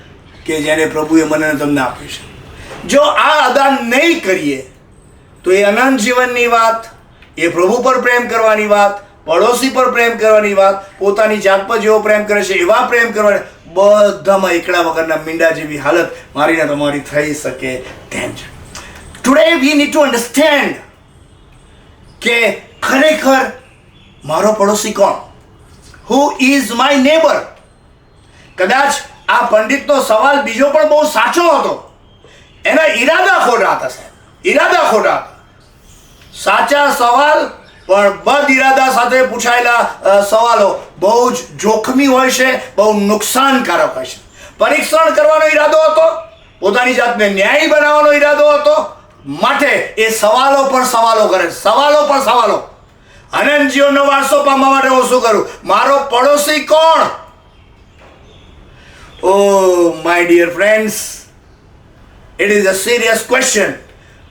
કે જેને પ્રભુએ મને તમને આપ્યું છે. જો આ અદા નહીં કરીએ તો એ અનંત જીવનની વાત, એ પ્રભુ પર પ્રેમ કરવાની વાત, પડોશી પર પ્રેમ કરવાની વાત, પોતાની જાત પર જેવો પ્રેમ કરે છે એવા પ્રેમ કરવાની, બધામાં એકલા વગરના મીંડા જેવી હાલત મારીને તમારી થઈ શકે તેમ છે. Today we need to understand કે ખરેખર મારો પડોશી કોણ? હુ ઇઝ માય નેબર? કદાચ આ પંડિતનો સવાલ બીજો પણ બહુ સાચો હતો, એના ઈરાદા ખોટા હતા સાહેબ, ઈરાદા ખોટા હતા. સાચા સવાલ પણ બદ ઈરાદા સાથે પૂછાયેલા સવાલો બહુ જ જોખમી હોય છે, બહુ નુકસાનકારક હોય છે. પરીક્ષણ કરવાનો ઈરાદો હતો, પોતાની જાતને ન્યાયી બનાવવાનો ઈરાદો હતો, માટે એ સવાલો પર સવાલો કરે, સવાલો પર સવાલો. અનંત જીવનનો વારસો પામવા માટે હું શું કરું? મારો પડોશી કોણ? Oh, my dear friends, it is a serious question.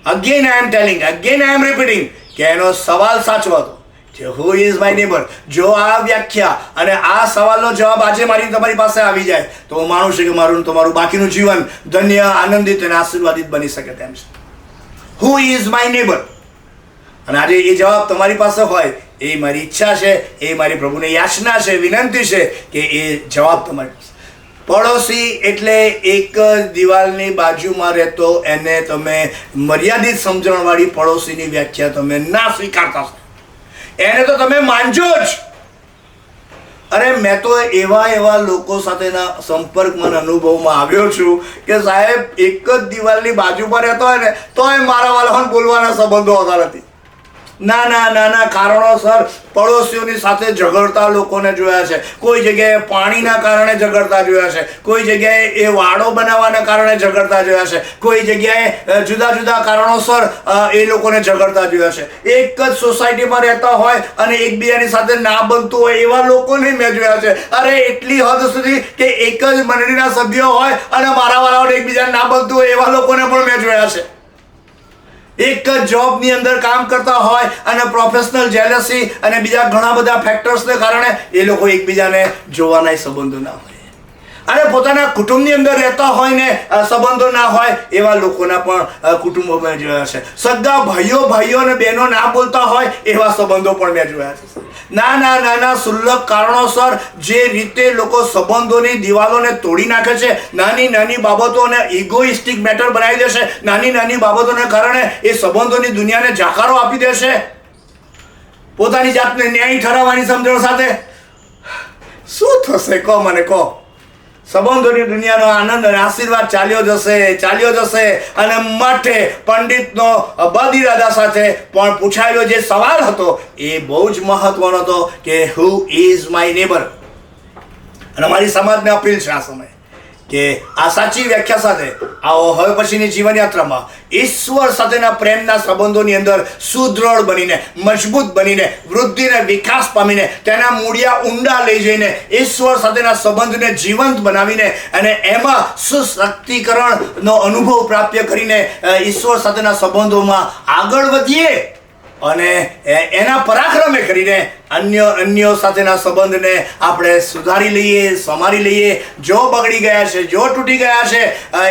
Again I am telling, again I am repeating કે એનો સવાલ સાચો હતો. Who is my neighbor? જો આ વ્યાખ્યા અને આ સવાલનો જવાબ આજે મારી તમારી પાસે આવી જાય તો હું માનું છું કે મારું તમારું બાકીનું જીવન ધન્ય, આનંદિત અને આશીર્વાદિત બની શકે તેમ છે. Who is my neighbor? અને આજે એ જવાબ તમારી પાસે હોય એ મારી ઈચ્છા છે, એ મારી પ્રભુને યાચના છે, વિનંતી છે કે એ જવાબ તમારી પાસે. પડોશી એટલે એક દિવાલની બાજુમાં રહેતો એને તમે મર્યાદિત સમજણવાળી પડોશીની વ્યાખ્યા તમે ના સ્વીકારતા, એને તો તમે માનજો જ. અરે મેં તો એવા લોકો સાથેના સંપર્કમાં અનુભવમાં આવ્યો છું કે સાહેબ એક જ દિવાલની બાજુમાં રહેતો હોય ને તોય મારા વાળાને બોલવાના સંબંધો હોતા નથી. નાના કારણોસર પડોશીઓની સાથે ઝઘડતા લોકોને જોયા છે. કોઈ જગ્યાએ પાણીના કારણે ઝઘડતા જોયા છે, કોઈ જગ્યાએ એ વાડો બનાવવાના કારણે ઝઘડતા જોયા છે, કોઈ જગ્યાએ જુદા જુદા કારણોસર એ લોકોને ઝઘડતા જોયા છે. એક જ સોસાયટીમાં રહેતા હોય અને એકબીજાની સાથે ના બનતું હોય એવા લોકોને મેં જોયા છે. અરે એટલી હદ સુધી કે એક જ મંડળીના સભ્યો હોય અને મારા વાળાઓને એકબીજાને ના બનતું હોય એવા લોકોને પણ મેં જોયા છે. એક જ જોબની અંદર કામ કરતા હોય અને પ્રોફેશનલ જેલસી અને બીજા ઘણા બધા ફેક્ટર્સને કારણે એ લોકો એકબીજાને જોવાના સંબંધો ના હોય, અને પોતાના કુટુંબની અંદર રહેતા હોય ને સંબંધો ના હોય એવા લોકોના પણ કુટુંબો મેં જોયા છે. સગા ભાઈઓ અને બહેનો ના બોલતા હોય એવા સંબંધો પણ મેં જોયા છે. નાના સુલભ કારણોસર જે રીતે લોકો સંબંધોની દિવાલોને તોડી નાખે છે, નાની બાબતોને ઇગોઇસ્ટિક મેટર બનાવી દેશે, નાની બાબતોને કારણે એ સંબંધોની દુનિયાને જાકારો આપી દેશે પોતાની જાતને ન્યાયી ઠરાવવાની સમજણ સાથે. શું થશે કહો મને, કહો? સંબંધોની દુનિયાનો આનંદ અને આશીર્વાદ ચાલ્યો જશે અને માટે પંડિતનો બદ ઇરાદા સાથે પણ પૂછાયેલો જે સવાલ હતો એ બહુ જ મહત્વનો હતો કે હુ ઇઝ માય નેબર. અને મારી સમાજને અપીલ છે આ સમયે કે આ સાચી વ્યાખ્યા સાથે આવો હવે પછીની જીવનયાત્રામાં ઈશ્વર સાથેના પ્રેમના સંબંધોની અંદર સુદૃઢ બનીને, મજબૂત બનીને, વૃદ્ધિને વિકાસ પામીને, તેના મૂળિયા ઊંડા લઈ જઈને ઈશ્વર સાથેના સંબંધને જીવંત બનાવીને અને એમાં સુશક્તિકરણનો અનુભવ પ્રાપ્ત કરીને ઈશ્વર સાથેના સંબંધોમાં આગળ વધીએ અને એના પરાક્રમે કરીને અન્યો સાથેના સંબંધને આપણે સુધારી લઈએ, સમારી લઈએ. જો બગડી ગયા છે, જો તૂટી ગયા છે,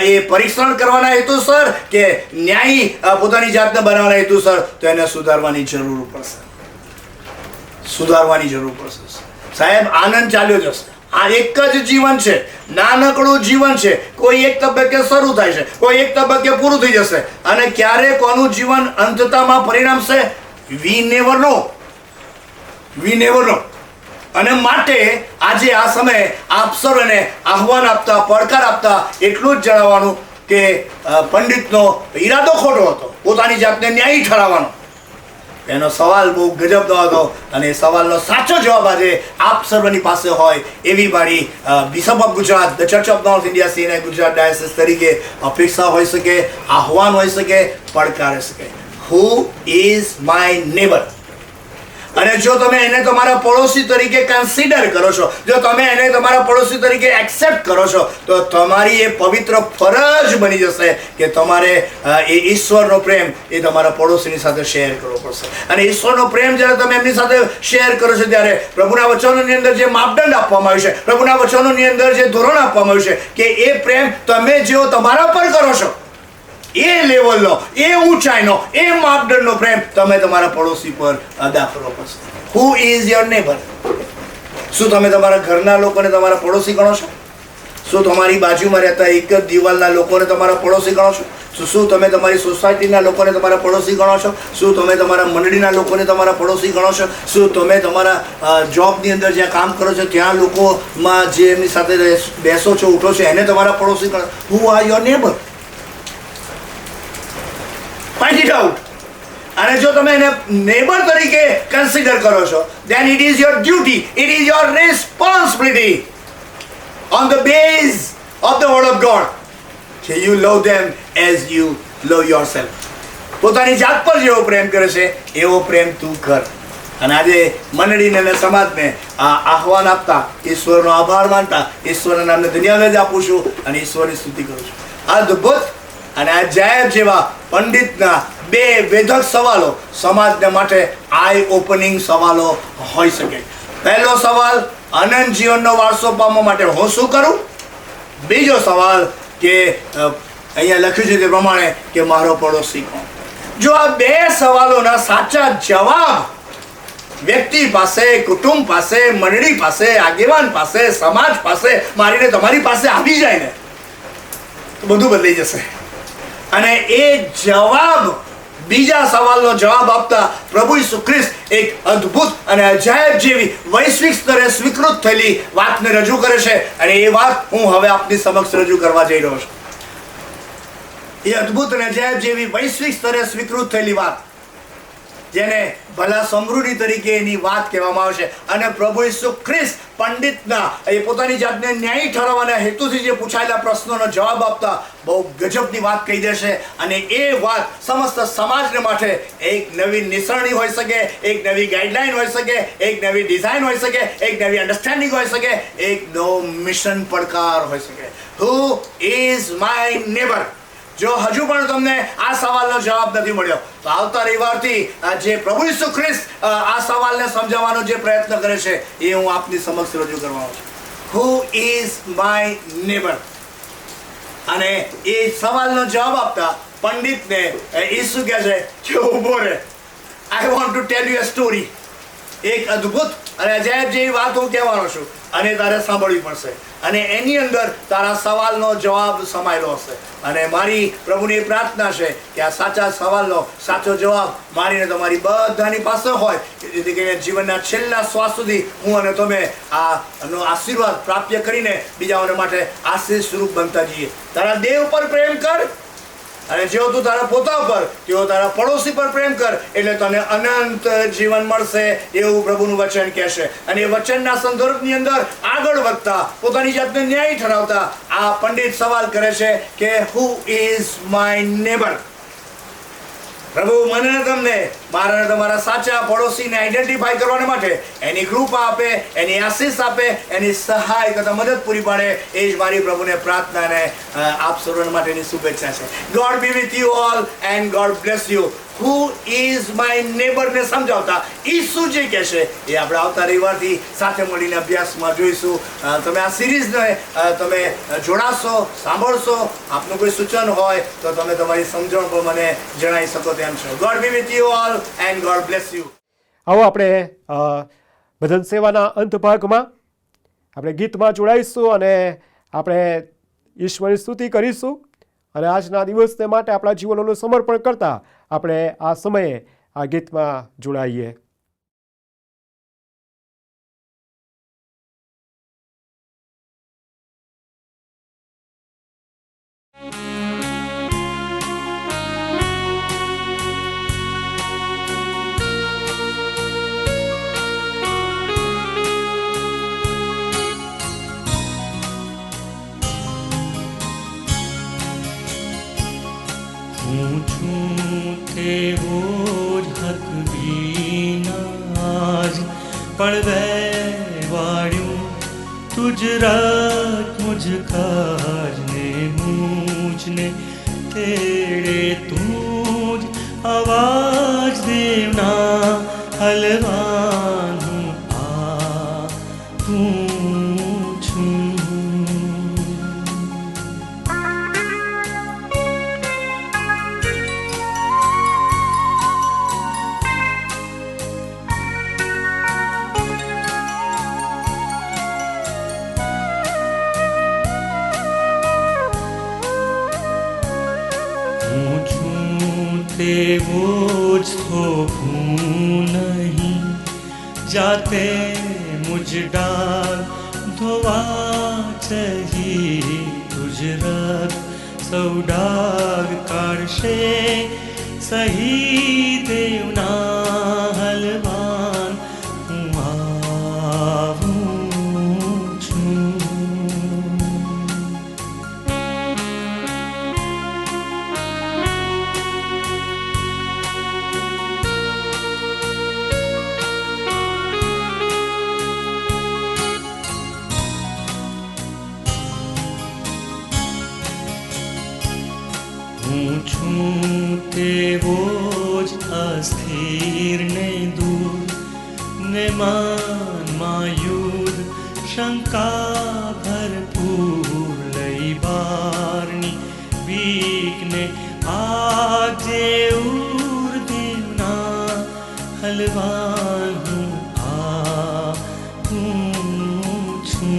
એ પરીક્ષણ કરવાના હેતુસર કે ન્યાયી પોતાની જાતને બનાવવાના હેતુસર, તો એને સુધારવાની જરૂર પડશે. સાહેબ, આનંદ ચાલ્યો જશે, આ એક જ જીવન છે, નાનકડું જીવન છે. કોઈ એક તબક્કે શરૂ થાય છે, કોઈ એક તબક્કે પૂરું થઈ જશે, અને ક્યારે કોનું જીવન અંતતામાં પરિણમશે વી નેવર નો. અને માટે આજે આ સમયે આપ સર્વને આહ્વાન આપતા, પડકાર આપતા એટલું જ જણાવવાનું કે પંડિતનો ઈરાદો ખોટો હતો, પોતાની જાતને ન્યાયી ઠરાવવાનો. એનો સવાલ બહુ ગજબનો હતો, અને એ સવાલનો સાચો જવાબ આજે આપ સર્વની પાસે હોય એવી મારી bishop of Gujarat, the church of north India C અને ગુજરાત ડાયસિસ તરીકે અપેક્ષા હોઈ શકે, આહ્વાન હોઈ શકે, પડકાર હોઈ શકે. હુ ઇઝ માય નેબર? અને જો તમે એને તમારા પડોશી તરીકે કન્સિડર કરો છો, જો તમે એને તમારા પડોશી તરીકે એક્સેપ્ટ કરો છો, તો તમારી એ પવિત્ર ફરજ બની જશે કે તમારે એ ઈશ્વરનો પ્રેમ એ તમારા પડોશીની સાથે શેર કરવો પડશે. અને ઈશ્વરનો પ્રેમ જ્યારે તમે એમની સાથે શેર કરો છો, ત્યારે પ્રભુના વચનોની અંદર જે માપદંડ આપવામાં આવ્યું છે, પ્રભુના વચનોની અંદર જે ધોરણ આપવામાં આવ્યું છે કે એ પ્રેમ તમે જેવો તમારા પર કરો છો, એ લેવલનો, એ ઊંચાઈનો, એ માપદંડનો પ્રેમ તમે તમારા પડોશી પર અદા કરવો પડશે. Who is your neighbour? શું તમે તમારા ઘરના લોકોને તમારા પડોશી ગણો છો? શું તમારી બાજુમાં રહેતા એક જ દિવાલના લોકોને તમારા પડોશી ગણો છો? શું તમે તમારી સોસાયટીના લોકોને તમારા પડોશી ગણો છો? શું તમે તમારા મંડળીના લોકોને તમારા પડોશી ગણો છો? શું તમે તમારા જોબની અંદર જ્યાં કામ કરો છો ત્યાં લોકોમાં જે એમની સાથે બેસો છો, ઉઠો છો, એને તમારા પડોશી ગણો? Who are your neighbour? Find it out. અને જો તમે એને નેબર તરીકે કન્સિડર કરો છો, then it is your duty, it is your responsibility on the base of the word of God that you love them as you love yourself. પોતાની જાત પર જેવો પ્રેમ કરે છે એવો પ્રેમ તું કર. અને આજે મંડળીને અને સમાજને આ આહ્વાન આપતા, ઈશ્વરનો આભાર માનતા, ઈશ્વરના નામને ધન્યવાદ આપું છું અને ઈશ્વરની સ્તુતિ કરું છું. અદ્ભુત અને અજાયબ જેવા પંડિતના બે વેધક સવાલો સમાજને માટે આઈ ઓપનિંગ સવાલો હોઈ શકે. પહેલો સવાલ, અનંત જીવનનો વારસો પામવા માટે હું શું કરું? બીજો સવાલ કે અહીંયા લખ્યું છે તે પ્રમાણે કે મારો પડોશી કોણ? જો આ બે સવાલોના સાચા જવાબ વ્યક્તિ પાસે, કુટુંબ પાસે, મંડળી પાસે, આગેવાન પાસે, સમાજ પાસે, મારીને તમારી પાસે આવી જાય ને, તો બધું બદલાઈ જશે. અને એ જવાબ, બીજા સવાલનો જવાબ આપતા પ્રભુ ઈસુ ખ્રિસ્ત એક અદ્ભુત અને અજાયબ જેવી વૈશ્વિક સ્તરે સ્વીકૃત થયેલી વાતને રજૂ કરે છે, અને એ વાત હું હવે આપની સમક્ષ રજૂ કરવા જઈ રહ્યો છું. એ અદ્ભુત અને અજાયબ જેવી વૈશ્વિક સ્તરે સ્વીકૃત થયેલી વાત, જેને ભલા સમૃદ્ધિ તરીકે એની વાત કહેવામાં આવે છે. અને પ્રભુ ઈસુ ખ્રિસ્ત પંડિતના એ પોતાની જાતને ન્યાયી ઠરાવવાના હેતુથી જે પૂછાયેલા પ્રશ્નોનો જવાબ આપતા બહુ ગજબની વાત કહી દેશે. અને એ વાત સમસ્ત સમાજને માટે એક નવી નિસરણી હોઈ શકે, એક નવી ગાઈડલાઈન હોઈ શકે, એક નવી ડિઝાઇન હોઈ શકે, એક નવી અન્ડરસ્ટેન્ડિંગ હોઈ શકે, એક નવો મિશન પડકાર હોઈ શકે. હુ ઇઝ માય નેબર? જો હજુ પણ તમને આ સવાલનો જવાબ નથી મળ્યો, તો આવતા રવિવારથી જે પ્રભુ ઈસુ ખ્રિસ્ત આ સવાલને સમજાવવાનો જે પ્રયત્ન કરે છે એ હું આપની સમક્ષ રજૂ કરવાનો છું. હુ ઇઝ માય નેબર? અને એ સવાલનો જવાબ આપતા પંડિતને ઈસુ કહે છે કે ઊભો રહે, I want to tell you a story. એક અદ્ભુત અને અજાયબ જેવી વાત હું કહેવાનો છું, અને તારે સાંભળવી પડશે, અને એની અંદર તારા સવાલનો જવાબ સમાયેલો હશે. અને મારી પ્રભુની પ્રાર્થના છે કે આ સાચા સવાલનો સાચો જવાબ મારીને તમારી બધાની પાસે હોય, જેથી કરીને જીવનના છેલ્લા શ્વાસ સુધી હું અને તમે આનો આશીર્વાદ પ્રાપ્ત કરીને બીજાઓને માટે આશીષ સ્વરૂપ બનતા જઈએ. તારા દેવ પર પ્રેમ કર, અને જેવો તું તારા પોતા પર, તેવો તારા પડોશી પર પ્રેમ કર, એટલે તને અનંત જીવન મળશે, એવું પ્રભુનું વચન કહેશે. અને એ વચનના સંદર્ભની અંદર આગળ વધતા, પોતાની જાતને ન્યાયી ઠરાવતા આ પંડિત સવાલ કરે છે કે હુ ઇઝ માય નેબર? પ્રભુ મને તમને મારા તમારા સાચા પડોશીને આઈડેન્ટિફાઈ કરવા માટે એની કૃપા આપે, એની આશીષ આપે, એની સહાય કરતા મદદ પૂરી પાડે. એ જ મારી પ્રભુને પ્રાર્થના અને આપ સર્વ માટેની શુભેચ્છા છે. God be with you all and God bless you. Who is my neighbour ને સમજાવતા ઈસુ જે કહેશે એ આપણે આવતા રવિવારથી સાથે મળીને અભ્યાસમાં જોઈશું. તમે આ સિરીઝને તમે જોડાશો, સાંભળશો. આપનું કોઈ સૂચન હોય તો તમે તમારી સમજણ પર મને જણાવી શકો તેમ છો. God be with you all and God bless you. આવો આપણે ભજન સેવાના અંત ભાગમાં આપણે ગીતમાં જોડાઈશું અને આપણે ઈશ્વરની સ્તુતિ કરીશું અને આજના દિવસને માટે આપણા જીવનોનું સમર્પણ કરતા આપણે આ સમયે આ ગીતમાં જોડાઈએ. હું છું તેવો જ હક વિના આજ પણ વેવાળ્યું તુજ રાત મુझ કાજ ને મુझને તેડે તું જ આવાજ દેવના હલવાનું આ તું છું. હું છું તેવો જ થોભું નહીં જાતે મુझ ડાલ ધોવા ચહી તુજ રખ સૌ ડાગ કાઢશે સહી દેવના હલવાન હું આવું છું. હું છું તેવો જ અસ્થિર ને દૂર ને મનમાં યુદ્ધ શંકા ભરપૂર લઈ બારની બીકને આજે ઉર દેવના હલવાન હું આ હું છું.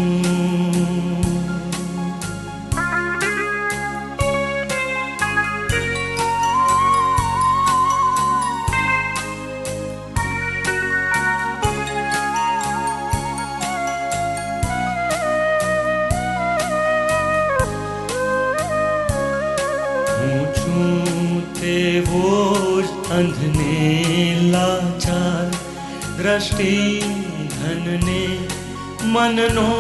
હું છું તેવો જ અંધને લાચાર દ્રષ્ટિ ધનને મનનો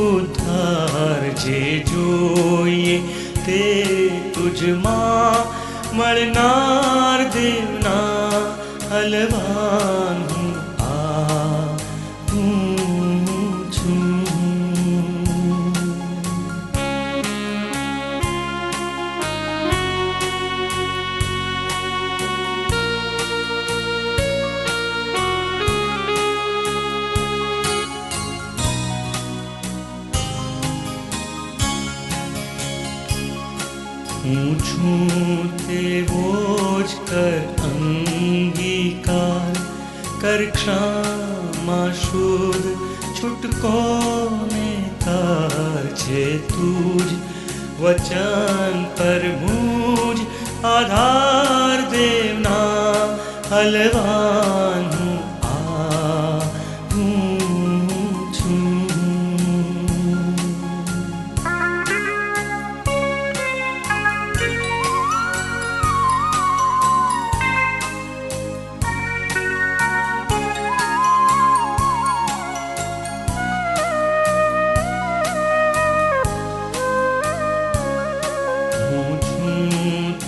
ઉદ્ધાર જે જોઈએ તે તુજમાં મળનાર દેવના હલવાન હું આ હું છું. હું છું તેવો જ કર અંગીકાર કર ક્ષમા શુદ્ધ છૂટકો ને તાર છે તુજ વચન પર મુજ આધાર દેવના હલવાન હું આ હું છું. હું છું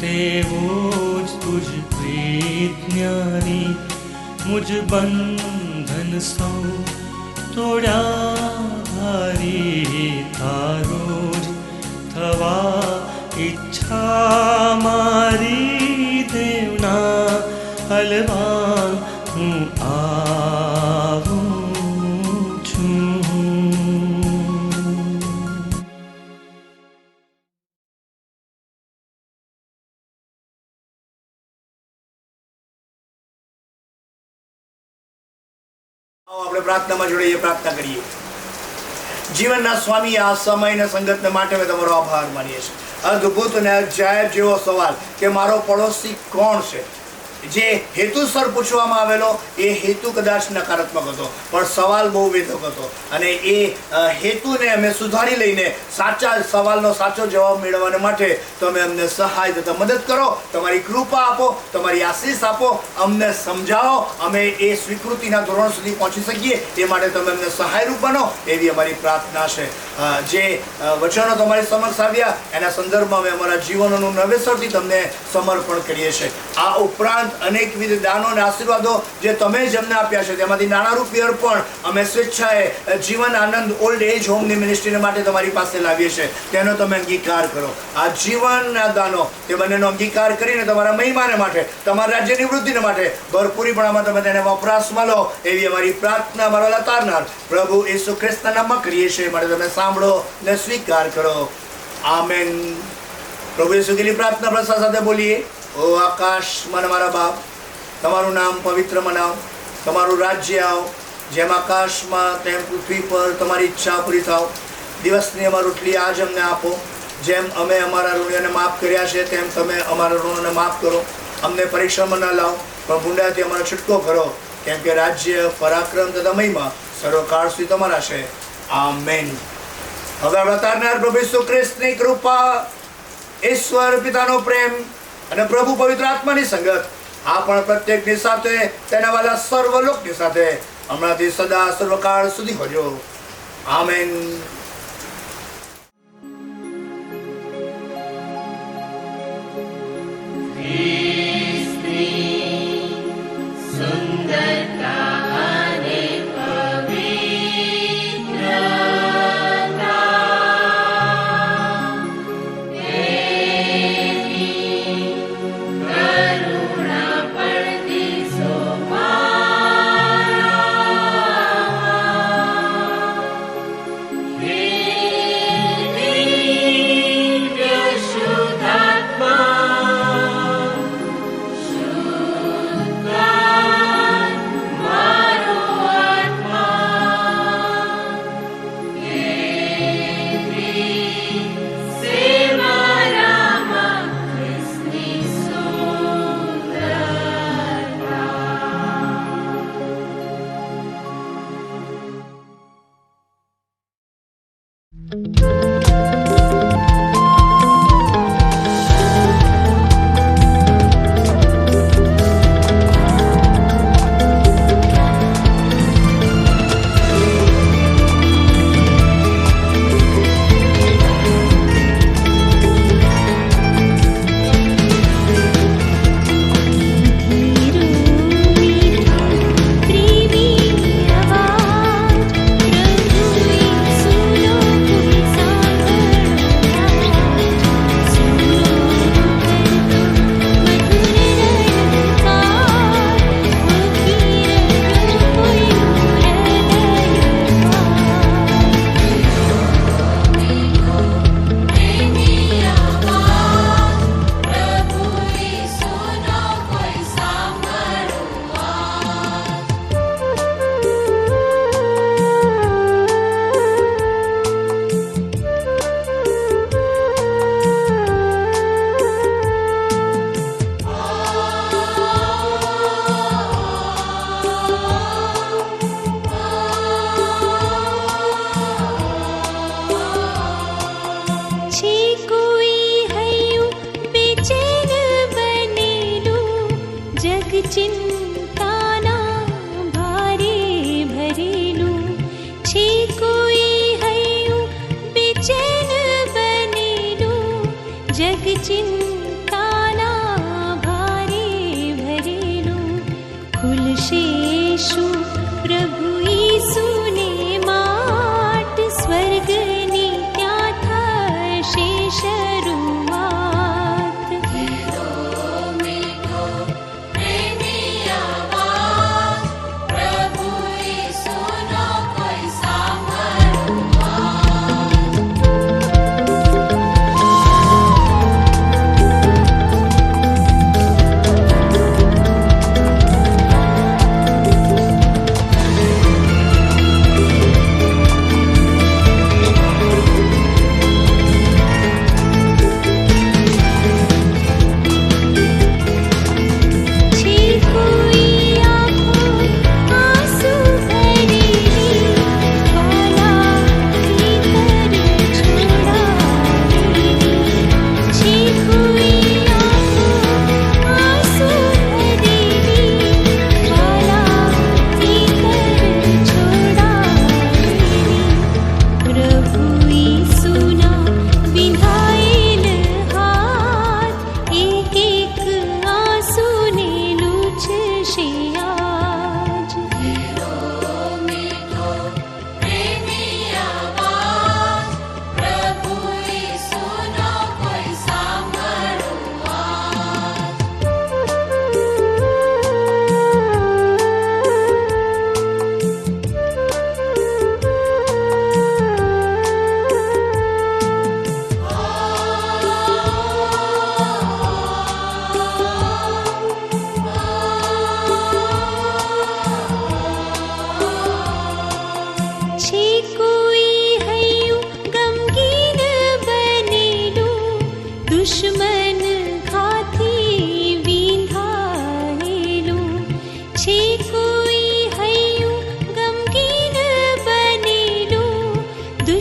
તેવો જ તુજ પ્રીત ન્યારી મુझ બંધન સૌ તોડ્યા ભારી તારો જ થવા ઈચ્છા મારી દેવના હલવાન હું આવું છું. આપણે પ્રાર્થનામાં જોડાઈએ, પ્રાર્થના કરીએ. જીવનના સ્વામી આ સમય અને સંગતને માટે અમે તમારો આભાર માનીએ છીએ. અદ્ભુત અને અજાયબ જેવો સવાલ કે મારો પડોશી કોણ છે, જે હેતુસર પૂછવામાં આવેલો એ હેતુ કદાચ નકારાત્મક હતો, પણ સવાલ બહુ વેધક હતો અને એ હેતુને અમે સુધારી લઈને સાચા સવાલનો સાચો જવાબ મેળવવાને માટે તમે અમને સહાય તથા મદદ કરો. તમારી કૃપા આપો, તમારી આશીષ આપો, અમને સમજાવો, અમે એ સ્વીકૃતિના ધોરણ સુધી પહોંચી શકીએ એ માટે તમે અમને સહાયરૂપ બનો, એવી અમારી પ્રાર્થના છે. જે વચનો તમારી સમક્ષ આવ્યા એના સંદર્ભમાં અમે અમારા જીવનોનું નવેસરથી તમને સમર્પણ કરીએ છીએ. આ ઉપરાંત અનેકવિધ દાનો અને આશીર્વાદો જે તમે જ અમને આપ્યા છે તેમાંથી નાણારૂપી અર્પણ અમે સ્વેચ્છાએ જીવન આનંદ ઓલ્ડ એજ હોમની મિનિસ્ટ્રીને માટે તમારી પાસે લાવીએ છીએ. તેનો તમે અંગીકાર કરો. આ જીવનના દાનો તે બંનેનો અંગીકાર કરીને તમારા મહિમાને માટે, તમારા રાજ્યની વૃદ્ધિને માટે ભરપૂરીપણામાં તમે તેને વપરાશમાં લો, એવી અમારી પ્રાર્થના મારો લતારનાર પ્રભુ ઈસુ ખ્રિસ્તના નામમાં કરીએ છીએ. માટે તમે સાંભળો ને સ્વીકાર કરો. આમેન. પ્રભુ ઈસુ કીલી પ્રાર્થના પ્રસાદ સાથે બોલીએ. ઓ આકાશમાં મારા બાપ, તમારું નામ પવિત્ર મનાવ, તમારું રાજ્ય આવ, જેમ આકાશમાં તેમ પૃથ્વી પર તમારી ઈચ્છા પૂરી થાવ. દિવસની અમારી રોટલી આજ અમને આપો, જેમ અમે અમારા ઋણીઓને માફ કર્યા છે તેમ તમે અમારા ઋણોને માફ કરો. અમને પરીક્ષામાં ન લાવો, પણ ભૂંડાથી અમારો છૂટકો કરો, કેમ કે રાજ્ય, પરાક્રમ તથા મહિમા સર્વકાળ સુધી તમારા છે. આમેન. હવે આપણા તારનાર પ્રભુ ઈસુ ખ્રિસ્તની કૃપા, ઈશ્વર પિતાનો પ્રેમ અને પ્રભુ પવિત્ર આત્માની સંગત આ પણ પ્રત્યેકની સાથે, તેના વાલા સર્વ લોકની સાથે હમણાંથી સદા સર્વકાળ સુધી હોજો. આમેન. He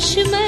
दुश्मन